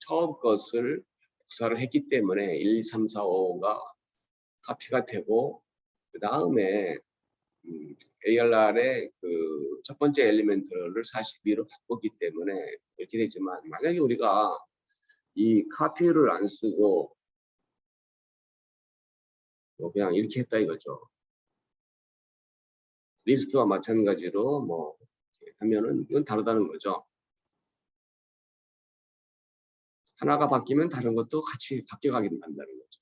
처음 것을 복사를 했기 때문에 1, 2, 3, 4, 5가 카피가 되고, 그 다음에 ARR의 그 첫 번째 엘리멘트를 42로 바꿨기 때문에 이렇게 되지만, 만약에 우리가 이 카피를 안 쓰고 뭐 그냥 이렇게 했다 이거죠. 리스트와 마찬가지로 뭐 이렇게 하면은 이건 다르다는 거죠. 하나가 바뀌면 다른 것도 같이 바뀌어가게 된다는 거죠.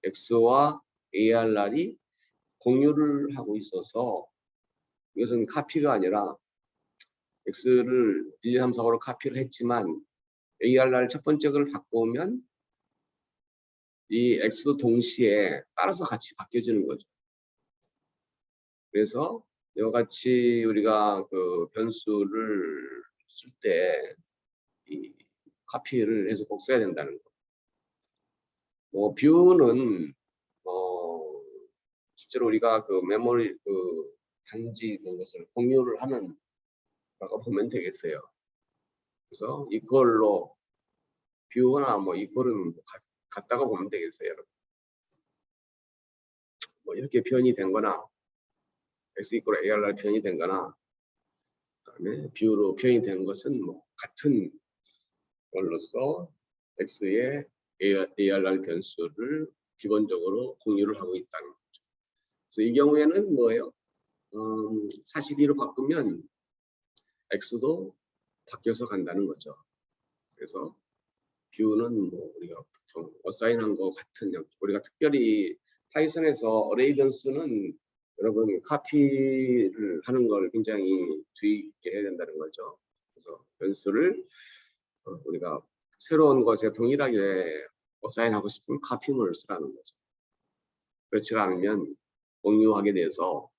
X와 ARR이 공유를 하고 있어서 이것은 카피가 아니라 X를 1, 2, 3, 4, 5로 카피를 했지만 ARR 첫 번째 걸 바꾸면 이 X도 동시에 따라서 같이 바뀌어지는 거죠. 그래서 이와 같이 우리가 그 변수를 쓸 때 이 카피를 해서 꼭 써야 된다는 거. 뭐 뷰는 실제로 우리가 그 메모리 그 단지 이런 것을 공유를 하는 거라고 보면 되겠어요. 그래서 이걸로 뷰나 뭐 이거는 같다고 보면 되겠어요, 여러분. 뭐 이렇게 표현이 된 거나 X 이퀄 ARR 표현이 된 거나 그다음에 뷰로 표현이 되는 것은 뭐 같은 걸로서 X의 ARR 변수를 기본적으로 공유를 하고 있다는 거죠. 그래서 이 경우에는 뭐예요? 42로 바꾸면 X도 바뀌어서 간다는 거죠. 그래서 뷰는 뭐 우리가 보통 어사인한 거 같은 우리가 특별히 파이썬에서 어레이 변수는 여러분 카피를 하는 걸 굉장히 주의 있게 해야 된다는 거죠. 그래서 변수를 우리가 새로운 것에 동일하게 어사인하고 싶으면 카피문을 쓰라는 거죠. 그렇지 않으면 공유하게 돼서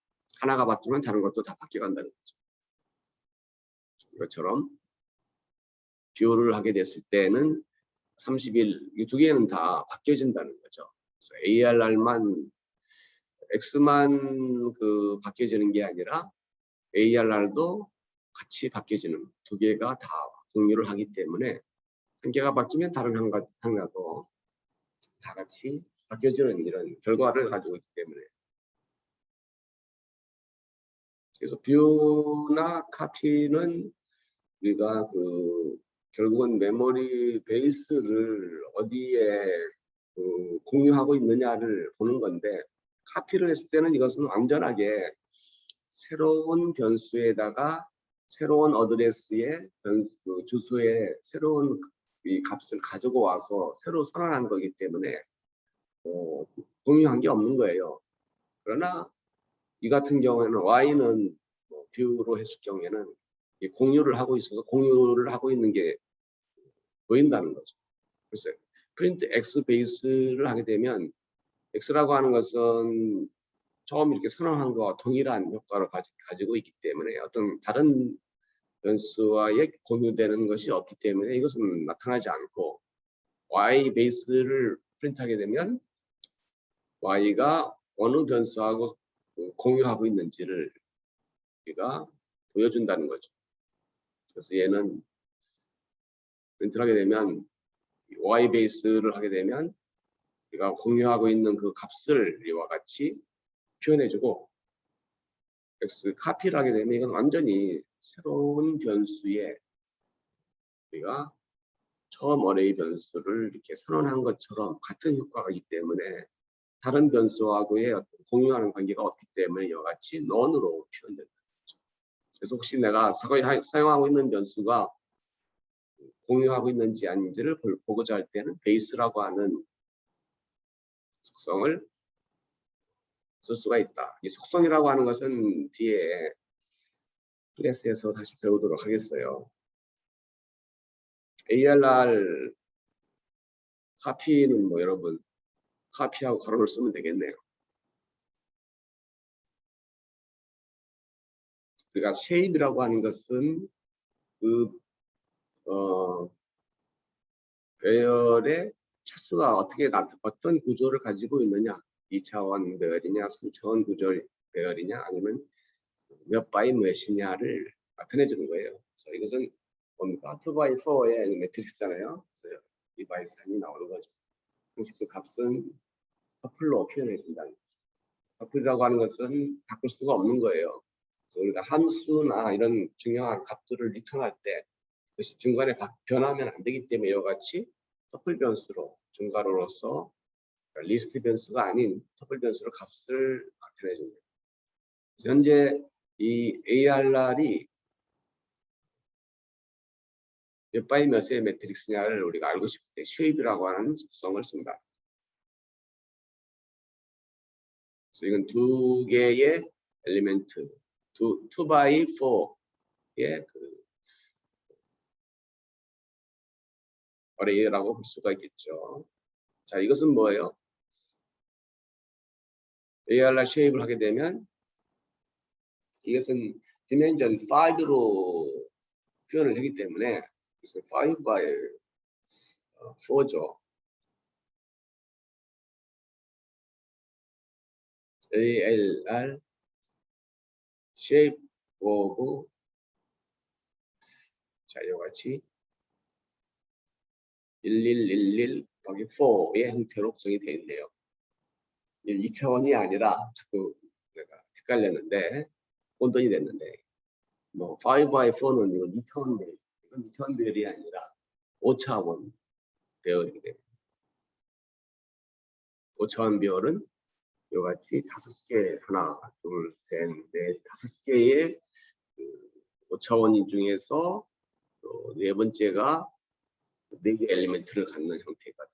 하나가 바뀌면 다른 것도 다 바뀌어간다는 거죠. 이것처럼 뷰를 하게 됐을 때는 31, 이 두 개는 다 바뀌어진다는 거죠. 그래서 ARR만 X만 그 바뀌어지는 게 아니라 ARR도 같이 바뀌어지는 두 개가 다 공유를 하기 때문에 한 개가 바뀌면 다른 하나도 다 같이 바뀌어지는 이런 결과를 가지고 있기 때문에, 그래서 뷰나 카피는 우리가 그 결국은 메모리 베이스를 어디에 그 공유하고 있느냐를 보는 건데, 카피를 했을 때는 이것은 완전하게 새로운 변수에다가 새로운 어드레스의 변수 주소에 새로운 이 값을 가지고 와서 새로 선언한 거기 때문에 공유한 게 없는 거예요. 그러나 이 같은 경우에는 y는 뭐 뷰로 했을 경우에는 공유를 하고 있어서 공유를 하고 있는 게 보인다는 거죠. 그래서 프린트 x 베이스를 하게 되면 x라고 하는 것은 처음 이렇게 선언한 것과 동일한 효과를 가지고 있기 때문에 어떤 다른 변수와의 공유되는 것이 없기 때문에 이것은 나타나지 않고, y 베이스를 프린트하게 되면 y가 어느 변수하고 공유하고 있는지를 우리가 보여준다는 거죠. 그래서 얘는 프린트를 하게 되면 y 베이스를 하게 되면 우리가 공유하고 있는 그 값을 이와 같이 표현해주고, x 카피를 하게 되면 이건 완전히 새로운 변수에 우리가 처음 어레이 변수를 이렇게 선언한 것처럼 같은 효과가 있기 때문에 다른 변수하고의 어떤 공유하는 관계가 없기 때문에 이와 같이 non으로 표현된다. 그래서 혹시 내가 사용하고 있는 변수가 공유하고 있는지 아닌지를 보고자 할 때는 베이스라고 하는 속성을 쓸 수가 있다. 이 속성이라고 하는 것은 뒤에 클래스에서 다시 배우도록 하겠어요. ARR 카피는 뭐 여러분 카피하고 가로를 쓰면 되겠네요. 우리가 쉐입이라고 하는 것은 그 배열의 차수가 어떤 구조를 가지고 있느냐, 2차원 배열이냐 3차원 배열이냐 아니면 몇 바이 몇이냐를 나타내 주는 거예요. 그래서 이것은 뭡니까? 2x4의 매트릭스잖아요. 그래서 2x3이 나오는 거죠. 그래서 그 값은 터플로 표현해 준다는 거죠. 터플이라고 하는 것은 바꿀 수가 없는 거예요. 그래서 우리가 함수나 이런 중요한 값들을 리턴할 때 그것이 중간에 변하면 안 되기 때문에 이와 같이 터플 변수로 중괄호로서 리스트 변수가 아닌 터플 변수로 값을 나타내줍니다. 현재 이 ARR이 몇 바이 몇의 매트릭스냐를 우리가 알고 싶을 때 쉐입이라고 하는 속성을 씁니다. 그래서 이건 두 개의 엘리멘트, 2x4의 그 어레이라고 볼 수가 있겠죠. 자, 이것은 뭐예요? ARR 쉐입을 하게 되면 이것은 디멘전 5로 표현을 하기 때문에 그래서 5x 4죠. ALR shape of 자, 이와 같이 1111 더하기 4의 형태로 구성이 되어 있네요. 2차원이 아니라 자꾸 내가 헷갈렸는데 혼돈이 됐는데 뭐 5x4는 이건 2차원 배열, 이건 2차원 배열이 아니라 5차원 배열이기 때문에 5차원 배열은 이와 같이 5개 하나, 둘, 셋, 넷, 5개의 그 5차원 중에서 또 네 번째가 4개 엘리멘트를 갖는 형태가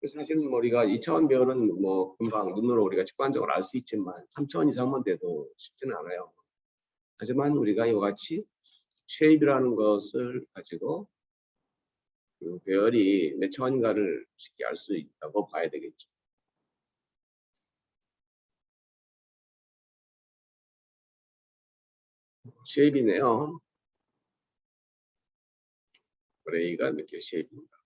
되죠. 사실은 우리가 2차원 배열은 뭐 금방 눈으로 우리가 직관적으로 알 수 있지만 3차원 이상만 돼도 쉽지는 않아요. 하지만 우리가 이와 같이 쉐입이라는 것을 가지고 그 배열이 몇 차원인가를 쉽게 알 수 있다고 봐야 되겠죠. 쉐입이네요. 어레이가 몇 개 쉐입입니다.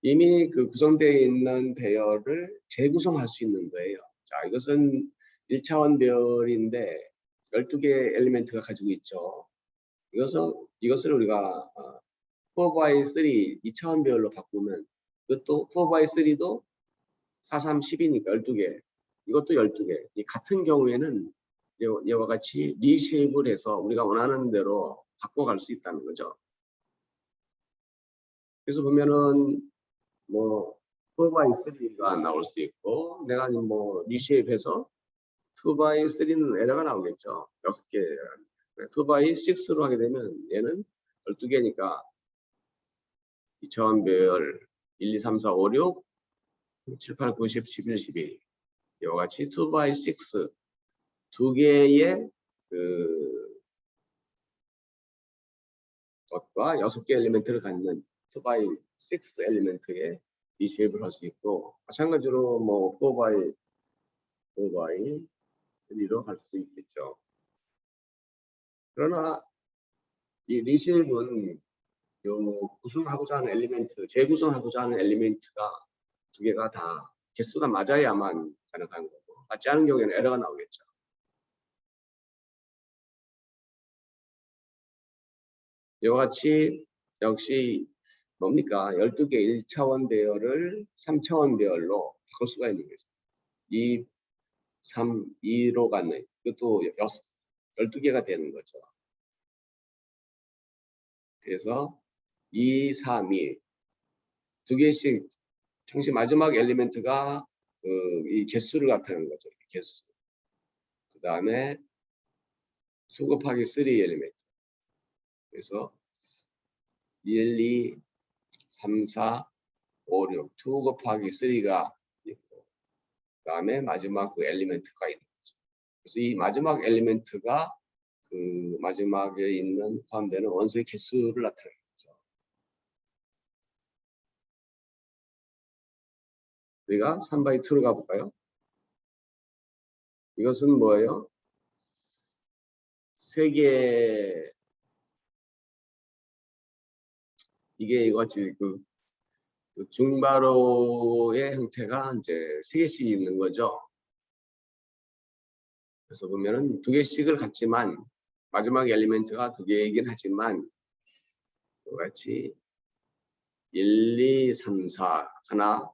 이미 그 구성되어 있는 배열을 재구성할 수 있는 거예요. 자, 이것은 1차원 배열인데 12개 엘리멘트가 가지고 있죠. 이것을 우리가 4x3 2차원 배열로 바꾸면 이것도 4x3도 4, 3, 10이니까 12개. 이것도 12개. 이 같은 경우에는 이와 같이 리쉐입을 해서 우리가 원하는 대로 바꿔갈 수 있다는 거죠. 그래서 보면은 뭐 4x3가 나올 수 있고 내가 뭐 리쉐입해서 2x3는 에러가 나오겠죠. 6개. 2x6로 하게 되면 얘는 12개니까 2차원 배열 1, 2, 3, 4, 5, 6, 7, 8, 9, 10, 11, 12 이와 같이 2x6 두 개의 그 것과 6개 엘리멘트를 갖는 2x6 엘리멘트의 리쉐입을 할 수 있고 마찬가지로 뭐 4x3로 할 수 있겠죠. 그러나 이 리쉐입은 구성하고자 하는 엘리멘트, 재구성하고자 하는 엘리멘트가 두 개가 다 개수가 맞아야만 가능한 거고 맞지 않은 경우에는 에러가 나오겠죠. 이와 같이 역시 뭡니까? 12개 1차원 배열을 3차원 배열로 바꿀 수가 있는 거죠. 2, 3, 2로 갖는 이것도 12개가 되는 거죠. 그래서 2, 3, 2 두 개씩 정시 마지막 엘리멘트가 이 개수를 나타내는 거죠. 개수. 그 다음에 2 곱하기 3 엘리멘트. 그래서 1, 2, 3, 4, 5, 6, 2 곱하기 3가 있고 그 다음에 마지막 그 엘리멘트가 있는 거죠. 그래서 이 마지막 엘리멘트가 그 마지막에 있는 포함되는 원소의 개수를 나타내는 거죠. 우리가 3x2로 가볼까요? 이것은 뭐예요? 3개 이게 이거지 그 중괄호의 형태가 이제 3개씩 있는 거죠. 그래서 보면은 2개씩을 갖지만 마지막 엘리멘트가 2개이긴 하지만 똑같이 1, 2, 3, 4 하나,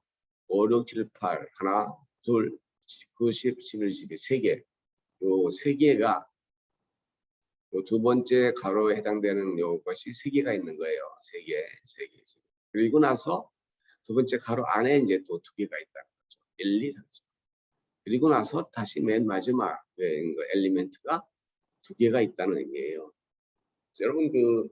5, 6, 7, 8 하나, 둘, 9, 10, 11, 12 3개. 요 3개가 요 2번째 가로에 해당되는 요것이 3개가 있는 거예요. 3개. 그리고 나서 2번째 가로 안에 이제 또 2개가 있다는 거죠. 1, 2, 3, 4. 그리고 나서 다시 맨 마지막 엘리멘트가 2개가 있다는 의미예요. 여러분 그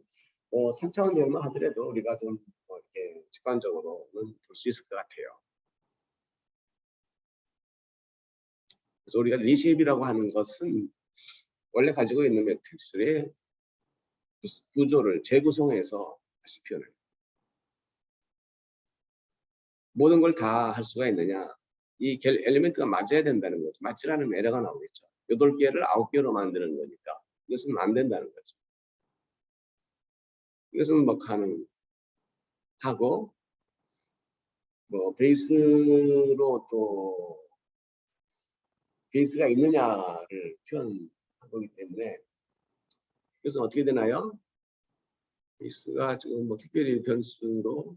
3차원 제곱만 하더라도 우리가 좀 이렇게 직관적으로는 볼 수 있을 것 같아요. 그래서 우리가 리쉐입이라고 하는 것은 원래 가지고 있는 매트릭스의 구조를 재구성해서 다시 표현해요. 모든 걸 다 할 수가 있느냐? 이 엘리멘트가 맞아야 된다는 거죠. 맞지 않으면 에러가 나오겠죠. 8개를 9개로 만드는 거니까 이것은 안 된다는 거죠. 이것은 뭐 가능하고 뭐 베이스로 또 베이스가 있느냐를 표현한 거기 때문에 그래서 어떻게 되나요? 베이스가 지금 뭐 특별히 변수로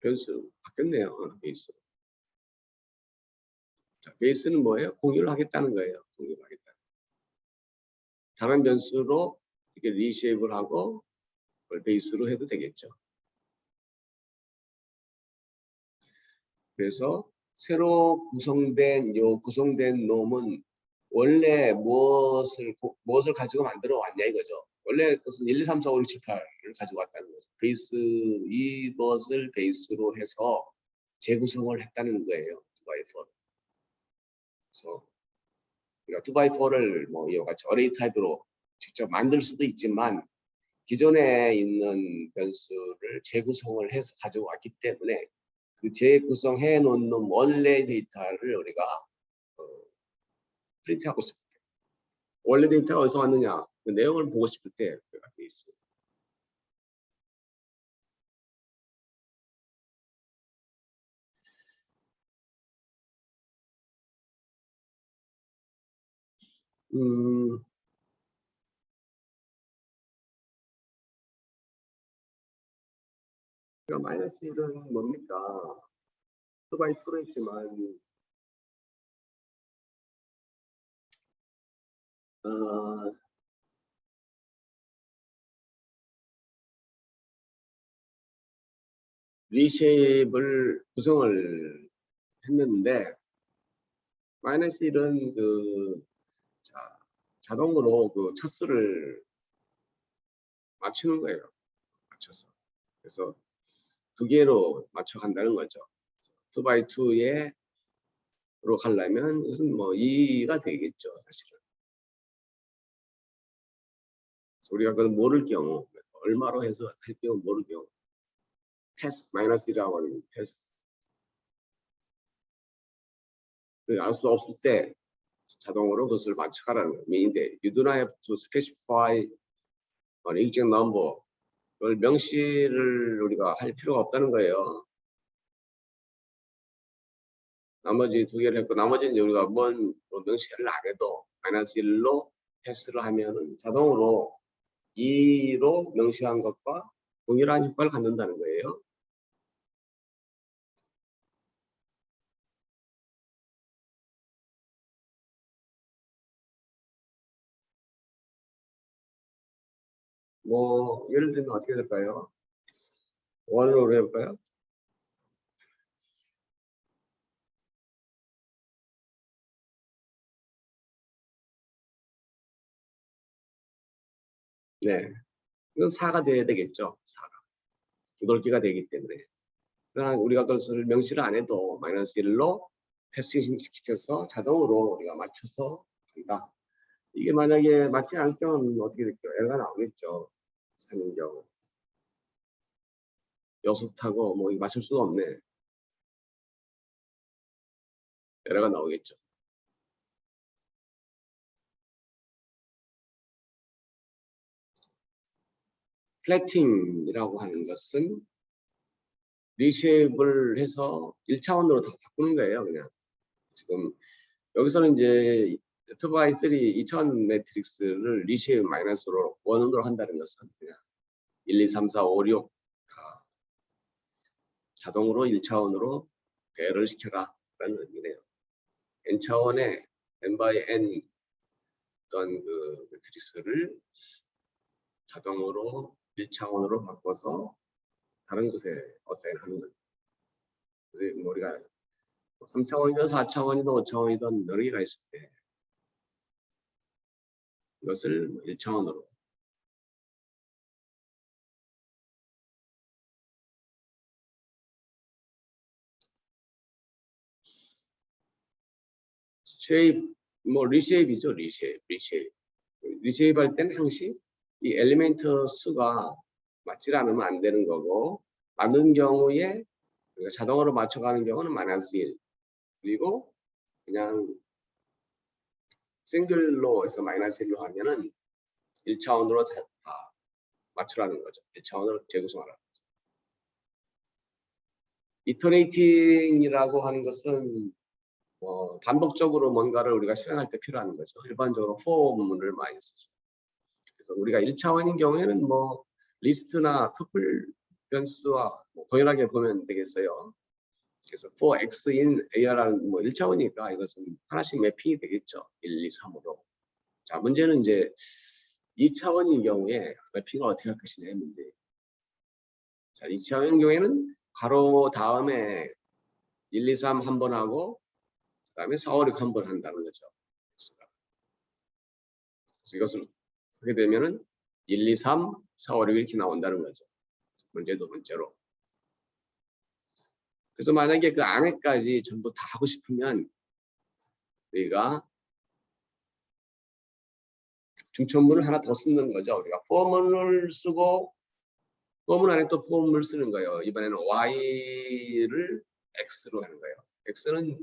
변수 바뀌었네요. 베이스. 자, 베이스는 뭐예요? 공유를 하겠다는 거예요. 공유를 하겠다. 다른 변수로 이렇게 리쉐입을 하고 그걸 베이스로 해도 되겠죠. 그래서 새로 구성된 놈은 원래 무엇을 가지고 만들어 왔냐 이거죠. 원래 그것은 1, 2, 3, 4, 5, 6, 7, 8을 가지고 왔다는 거죠. 이것을 베이스로 해서 재구성을 했다는 거예요. 2x4. 그래서 우리가 2x4를 뭐 이와 같이 어레이 타입으로 직접 만들 수도 있지만 기존에 있는 변수를 재구성을 해서 가지고 왔기 때문에 그 재구성해 놓은 원래 데이터를 우리가 프린트하고 싶을 때 원래 데이터가 어디서 왔느냐 그 내용을 보고 싶을 때 우리가 베이스. 그러니까 마이너스 1은 뭡니까? 2x2로 했지만 리쉐입을 구성을 했는데 마이너스 1은 자동으로 그 차수를 맞추는 거예요. 맞춰서. 그래서 2개로 맞춰 간다는 거죠. 2x2로 가려면 이것은 뭐 2가 되겠죠, 사실은. 우리가 그걸 모를 경우, 얼마로 해서 할 경우 모를 경우, 패스 마이너스 1이라고 하는 패스. 알 수 없을 때 자동으로 그것을 맞춰가라는 의미인데, you do not have to specify an exact number. 그걸 명시를 우리가 할 필요가 없다는 거예요. 나머지 2개를 했고, 나머지는 우리가 뭔 명시를 안 해도 마이너스 1로 패스를 하면은 자동으로 2로 명시한 것과 동일한 효과를 갖는다는 거예요. 뭐 예를 들면 어떻게 될까요? 원으로 해볼까요? 네, 이건 4가 돼야 되겠죠. 4가 8개가 되기 때문에. 그러나 우리가 그것을 명시를 안 해도 마이너스 1로 패스팅 시켜서 자동으로 우리가 맞춰서 간다. 이게 만약에 맞지 않으면 어떻게 될까요? 에러가 나오겠죠. 사는 경우. 여섯하고 뭐 맞출 수가 없네. 에러가 나오겠죠. 플래팅이라고 하는 것은 리쉐입을 해서 1차원으로 다 바꾸는 거예요. 그냥 지금 여기서는 이제 2x3 2차원 매트릭스를 리쉐입 마이너스로 원으로 한다는 것은 그냥 1, 2, 3, 4, 5, 6 다 자동으로 1차원으로 배열을 시켜라 라는 의미네요. n차원의 n by n 어떤 그 매트릭스를 자동으로 1차원으로 바꿔서 다른 곳에 어택하는 거죠. 그래서 뭐 우리가 3차원이든 4차원이든 5차원이든 여러 개가 있을 때 이것을 1차원으로 쉐입, 뭐 리쉐입이죠. 리쉐입 할 때는 항시 이 엘리멘트 수가 맞지 않으면 안 되는 거고, 맞는 경우에 자동으로 맞춰가는 경우는 -1, 그리고 그냥 싱글로 해서 -1로 하면은 1차원으로 다 맞추라는 거죠. 1차원으로 재구성하라는 거죠. 이터레이팅이라고 하는 것은 반복적으로 뭔가를 우리가 실행할 때 필요한 거죠. 일반적으로 for를 많이 쓰죠. 그래서 우리가 1차원인 경우에는 뭐 리스트나 투플 변수와 동일하게 보면 되겠어요. 그래서 for x in AR은 뭐 1차원이니까 이것은 하나씩 매핑이 되겠죠. 1, 2, 3으로. 자, 문제는 이제 2차원인 경우에 매핑을 어떻게 할 것이냐 문제. 자, 2차원인 경우에는 가로 다음에 1, 2, 3 한 번 하고 그다음에 4, 5, 6 한 번 한다는 거죠. 그래서 이것을 하게 되면은 1, 2, 3, 4, 5, 6 이렇게 나온다는 거죠. 문제도 문제로. 그래서 만약에 그 안에까지 전부 다 하고 싶으면 우리가 중천문을 하나 더 쓰는 거죠. 우리가 for문을 쓰고 for문 안에 또 for문을 쓰는 거예요. 이번에는 y를 x로 하는 거예요. x는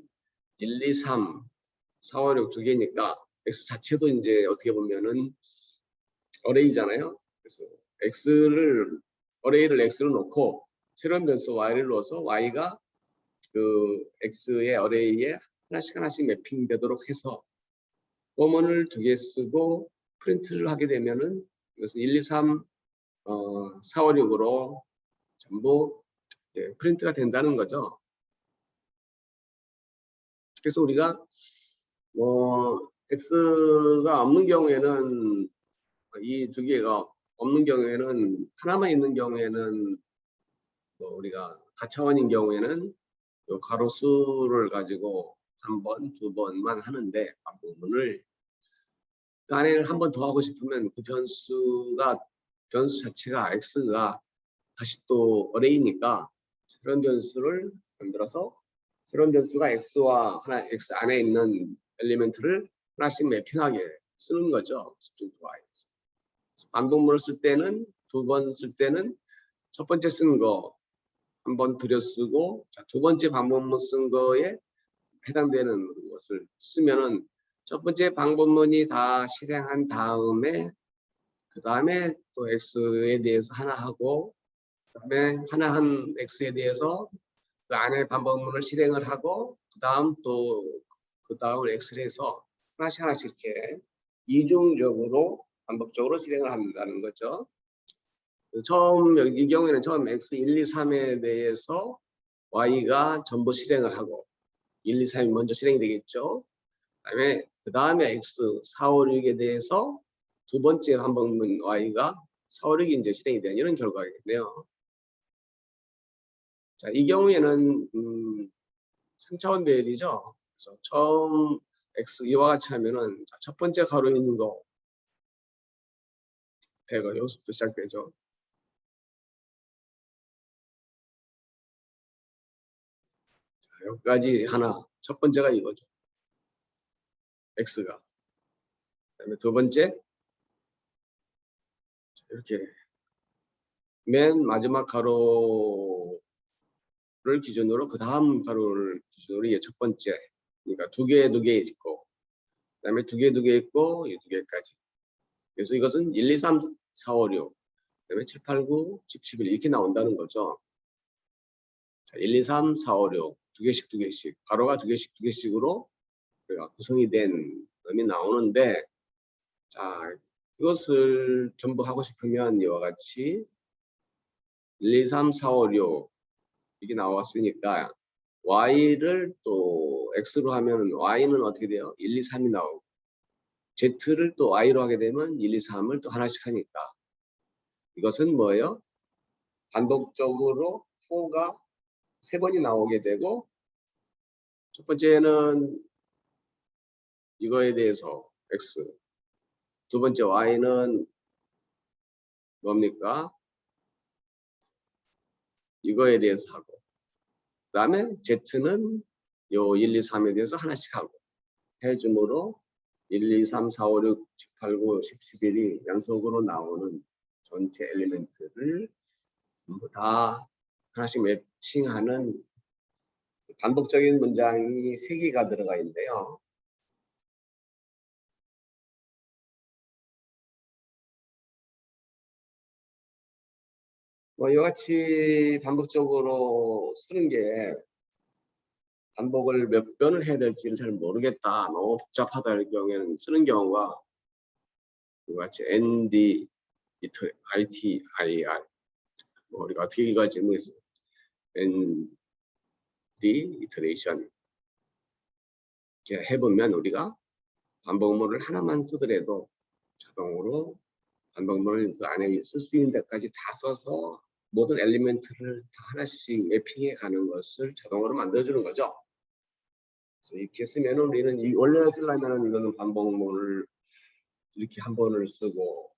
1, 2, 3, 4, 5, 6 두 개니까 x 자체도 이제 어떻게 보면은 어레이잖아요. 그래서 어레이를 x로 놓고 새로운 변수 y를 넣어서 y가 그 x의 어레이에 하나씩 매핑되도록 해서 포먼을 2개 쓰고 프린트를 하게 되면은 이것은 1, 2, 3, 4, 5, 6으로 전부 프린트가 된다는 거죠. 그래서 우리가 x가 없는 경우에는 이 2개가 없는 경우에는 하나만 있는 경우에는 우리가 가차원인 경우에는 가로수를 가지고 한 번, 두 번만 하는데 부분을 그 안에를 한 번 더 하고 싶으면 그 변수 자체가 x가 다시 또 어레이니까 새로운 변수를 만들어서 새로운 변수가 x와 x 안에 있는 엘리멘트를 하나씩 매핑하게 쓰는 거죠. 반복문을 쓸 때는 두 번 쓸 때는 첫 번째 쓴 거 한 번 들여쓰고 두 번째 방법문 쓴 거에 해당되는 것을 쓰면은 첫 번째 방법문이 다 실행한 다음에 그 다음에 또 x에 대해서 하나 하고 그 다음에 하나 한 x에 대해서 그 안에 방법문을 실행을 하고 그 다음 또 그 다음을 x를 해서 하나씩 이렇게 이중적으로 반복적으로 실행을 한다는 거죠. 이 경우에는 처음 x 1, 2, 3에 대해서 y가 전부 실행을 하고 1, 2, 3이 먼저 실행이 되겠죠. 그 다음에 x 4, 5, 6에 대해서 두 번째 반복문 y가 4, 5, 6이 이제 실행이 되는 이런 결과겠네요. 자, 이 경우에는 3차원 배열이죠. 그래서 처음 x 이와 같이 하면은 첫 번째 가로에 있는 거 대가 여기서부터 시작되죠. 자, 여기까지 하나 첫 번째가 이거죠. x가. 그다음에 두 번째 이렇게 맨 마지막 가로를 기준으로 그 다음 가로를 기준으로 이게 첫 번째. 그러니까 두 개 있고 그다음에 두 개 있고 이 두 개까지. 그래서 이것은 1, 2, 3, 4, 5, 6 그다음에 7, 8, 9, 10, 11 이렇게 나온다는 거죠. 자, 1, 2, 3, 4, 5, 6 두 개씩 두 개씩 가로가 두 개씩으로 우리가 구성이 된 음이 나오는데, 자, 이것을 전부 하고 싶으면 이와 같이 1, 2, 3, 4, 5, 6 이게 나왔으니까 y를 또 x로 하면 y는 어떻게 돼요? 1, 2, 3이 나오고, z를 또 y로 하게 되면 1, 2, 3을 또 하나씩 하니까 이것은 뭐예요? 반복적으로 4가 3번이 나오게 되고, 첫 번째는 이거에 대해서 x, 두 번째 y는 뭡니까? 이거에 대해서 하고, 그 다음에 z는 요 1, 2, 3에 대해서 하나씩 하고 해줌으로 1, 2, 3, 4, 5, 6, 7, 8, 9, 10, 11이 연속으로 나오는 전체 엘리멘트를 전부 다 하나씩 매칭하는 반복적인 문장이 3개가 들어가 있는데요. 뭐 이와 같이 반복적으로 쓰는 게 반복을 몇 번을 해야 될지를 잘 모르겠다, 너무 복잡하다 할 경우에는 쓰는 경우가 이와 같이 ND, IT, IR, 뭐 우리가 어떻게 읽을지 모르겠어요. ND, iteration 이렇게 해보면 우리가 반복문을 하나만 쓰더라도 자동으로 반복문을 그 안에 쓸 수 있는 데까지 다 써서 모든 엘리멘트를 다 하나씩 매핑해 가는 것을 자동으로 만들어주는 거죠. 그래서 이렇게 쓰면 우리는 원래 쓰려면 이거는 반복문을 이렇게 한 번을 쓰고,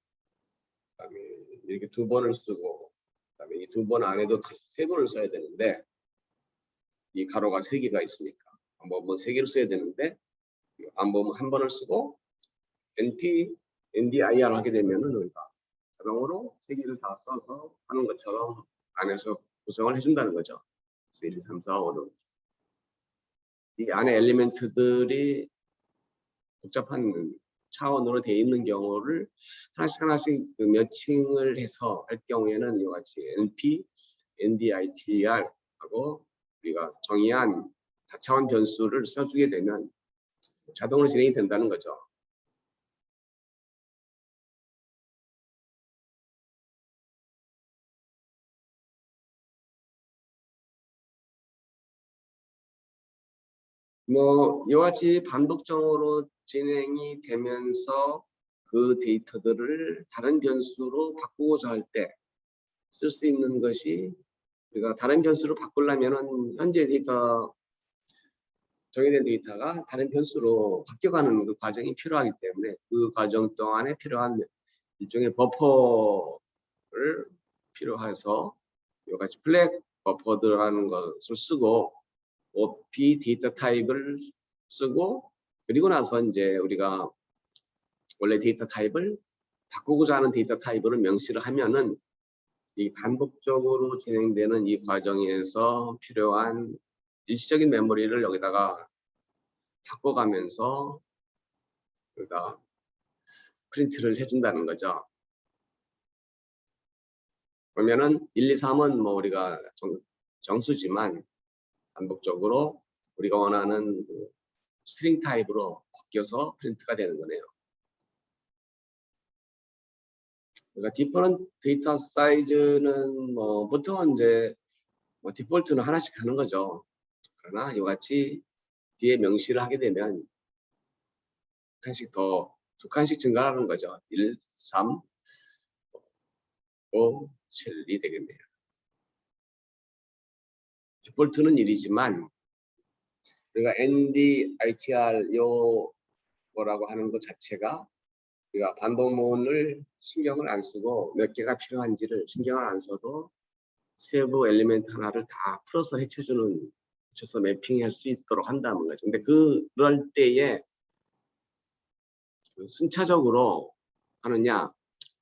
그다음에 이렇게 두 번을 쓰고, 그다음에 이 두 번 안에도 세 번을 써야 되는데, 이 가로가 3개가 있으니까 반복문 3개를 써야 되는데, 반복문 한 번을 쓰고 NDIR 하게 되면은 우리가 자동으로 3개를 다 써서 하는 것처럼 안에서 구성을 해준다는 거죠. 1, 2, 3, 4, 5, 6. 이 안에 엘리멘트들이 복잡한 차원으로 되어 있는 경우를 하나씩 그 매칭을 해서 할 경우에는 이와 같이 NP, NDITR 하고 우리가 정의한 4차원 변수를 써주게 되면 자동으로 진행이 된다는 거죠. 뭐 이와 같이 반복적으로 진행이 되면서 그 데이터들을 다른 변수로 바꾸고자 할 때 쓸 수 있는 것이, 우리가 다른 변수로 바꾸려면은 현재 데이터, 정의된 데이터가 다른 변수로 바뀌어가는 그 과정이 필요하기 때문에 그 과정 동안에 필요한 일종의 버퍼를 필요해서 이와 같이 플렉 버퍼들하는 것을 쓰고 OP 데이터 타입을 쓰고, 그리고 나서 이제 우리가 원래 데이터 타입을 바꾸고자 하는 데이터 타입으로 명시를 하면은 이 반복적으로 진행되는 이 과정에서 필요한 일시적인 메모리를 여기다가 바꿔가면서 우리가 프린트를 해준다는 거죠. 그러면은 1, 2, 3은 뭐 우리가 정수지만 반복적으로 우리가 원하는 그 스트링 타입으로 바뀌어서 프린트가 되는 거네요. 그러니까 디퍼런트 데이터 사이즈는 뭐 보통은 이제 뭐 디폴트는 하나씩 하는 거죠. 그러나 이와 같이 뒤에 명시를 하게 되면 두 칸씩 증가하는 거죠. 1, 3, 5, 7이 되겠네요. 디폴트는 1이지만 우리가 ND, ITR 요거라고 하는 것 자체가 우리가 반복문을 신경을 안 쓰고 몇 개가 필요한지를 신경을 안 써도 세부 엘리멘트 하나를 다 풀어서 해쳐서 매핑할 수 있도록 한다는 거죠. 근데 그럴 때에 순차적으로 하느냐,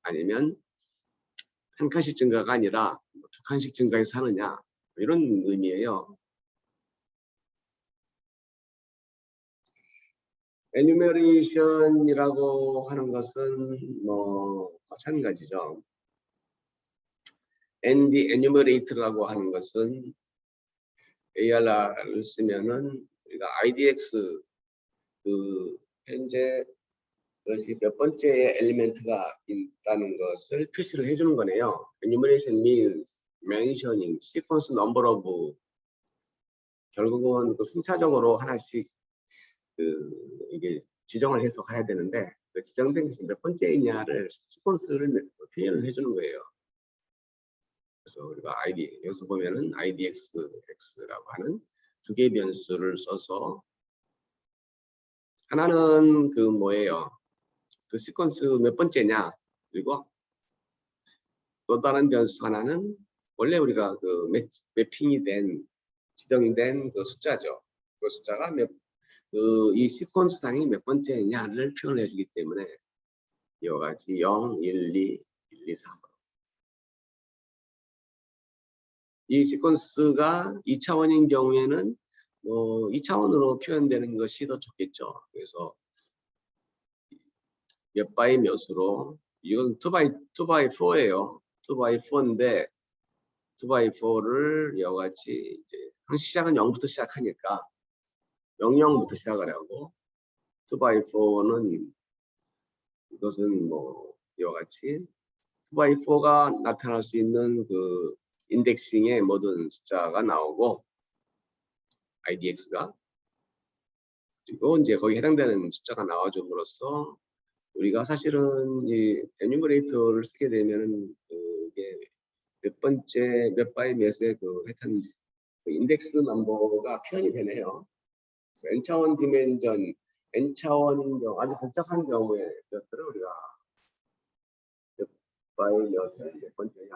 아니면 한 칸씩 증가가 아니라 두 칸씩 증가해서 하느냐, 이런 의미예요. 에뉴메레이션이라고 하는 것은 뭐 마찬가지죠. and enumerat라고 하는 것은 ARR을 쓰면은 우리가 IDX 그 현재 그것이 몇 번째 엘리멘트가 있다는 것을 표시를 해주는 거네요. Enumeration means mentioning sequence number of 결국은 그 순차적으로 하나씩 그 이게 지정을 해서 가야 되는데 그 지정된 것이 몇 번째이냐를 시퀀스를 표현을 해주는 거예요. 그래서 우리가 여기서 보면은 IDX라고 하는 두 개의 변수를 써서 하나는 그 뭐예요? 그 시퀀스 몇 번째냐, 그리고 또 다른 변수 하나는 원래 우리가 그 매핑이 된 지정이 된 그 숫자죠. 그 숫자가 이 시퀀스 상이 몇 번째냐를 표현해 주기 때문에 이와 같이 0, 1, 2, 1, 2, 3. 이 시퀀스가 2차원인 경우에는 2차원으로 표현되는 것이 더 좋겠죠. 그래서 몇 바이 몇으로 이건 2x4예요. 2x4인데 2x4를 이와 같이 이제 시작은 0부터 시작하니까 00부터 시작을 하고 2x4는 이것은 뭐 이와 같이 2x4가 나타날 수 있는 그 인덱싱의 모든 숫자가 나오고 IDX가 그리고 이제 거기 해당되는 숫자가 나와줌으로써 우리가 사실은 이 에뉴머레이터를 쓰게 되면은 그게 몇 번째 몇 바이 몇의 그 하여튼 그 인덱스 넘버가 표현이 되네요. 그래서 n차원 디멘전 n차원인 경우 아주 복잡한 경우에 이것들을 우리가 몇 바이 몇의 몇 번째냐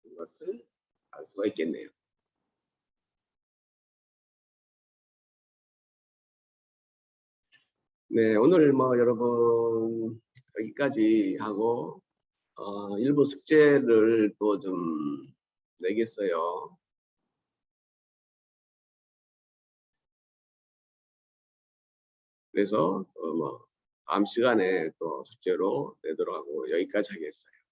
이것을 알 수가 있겠네요. 네, 오늘 뭐 여러분 여기까지 하고 일부 숙제를 또 좀 내겠어요. 그래서 뭐 다음 시간에 또 숙제로 내도록 하고 여기까지 하겠어요.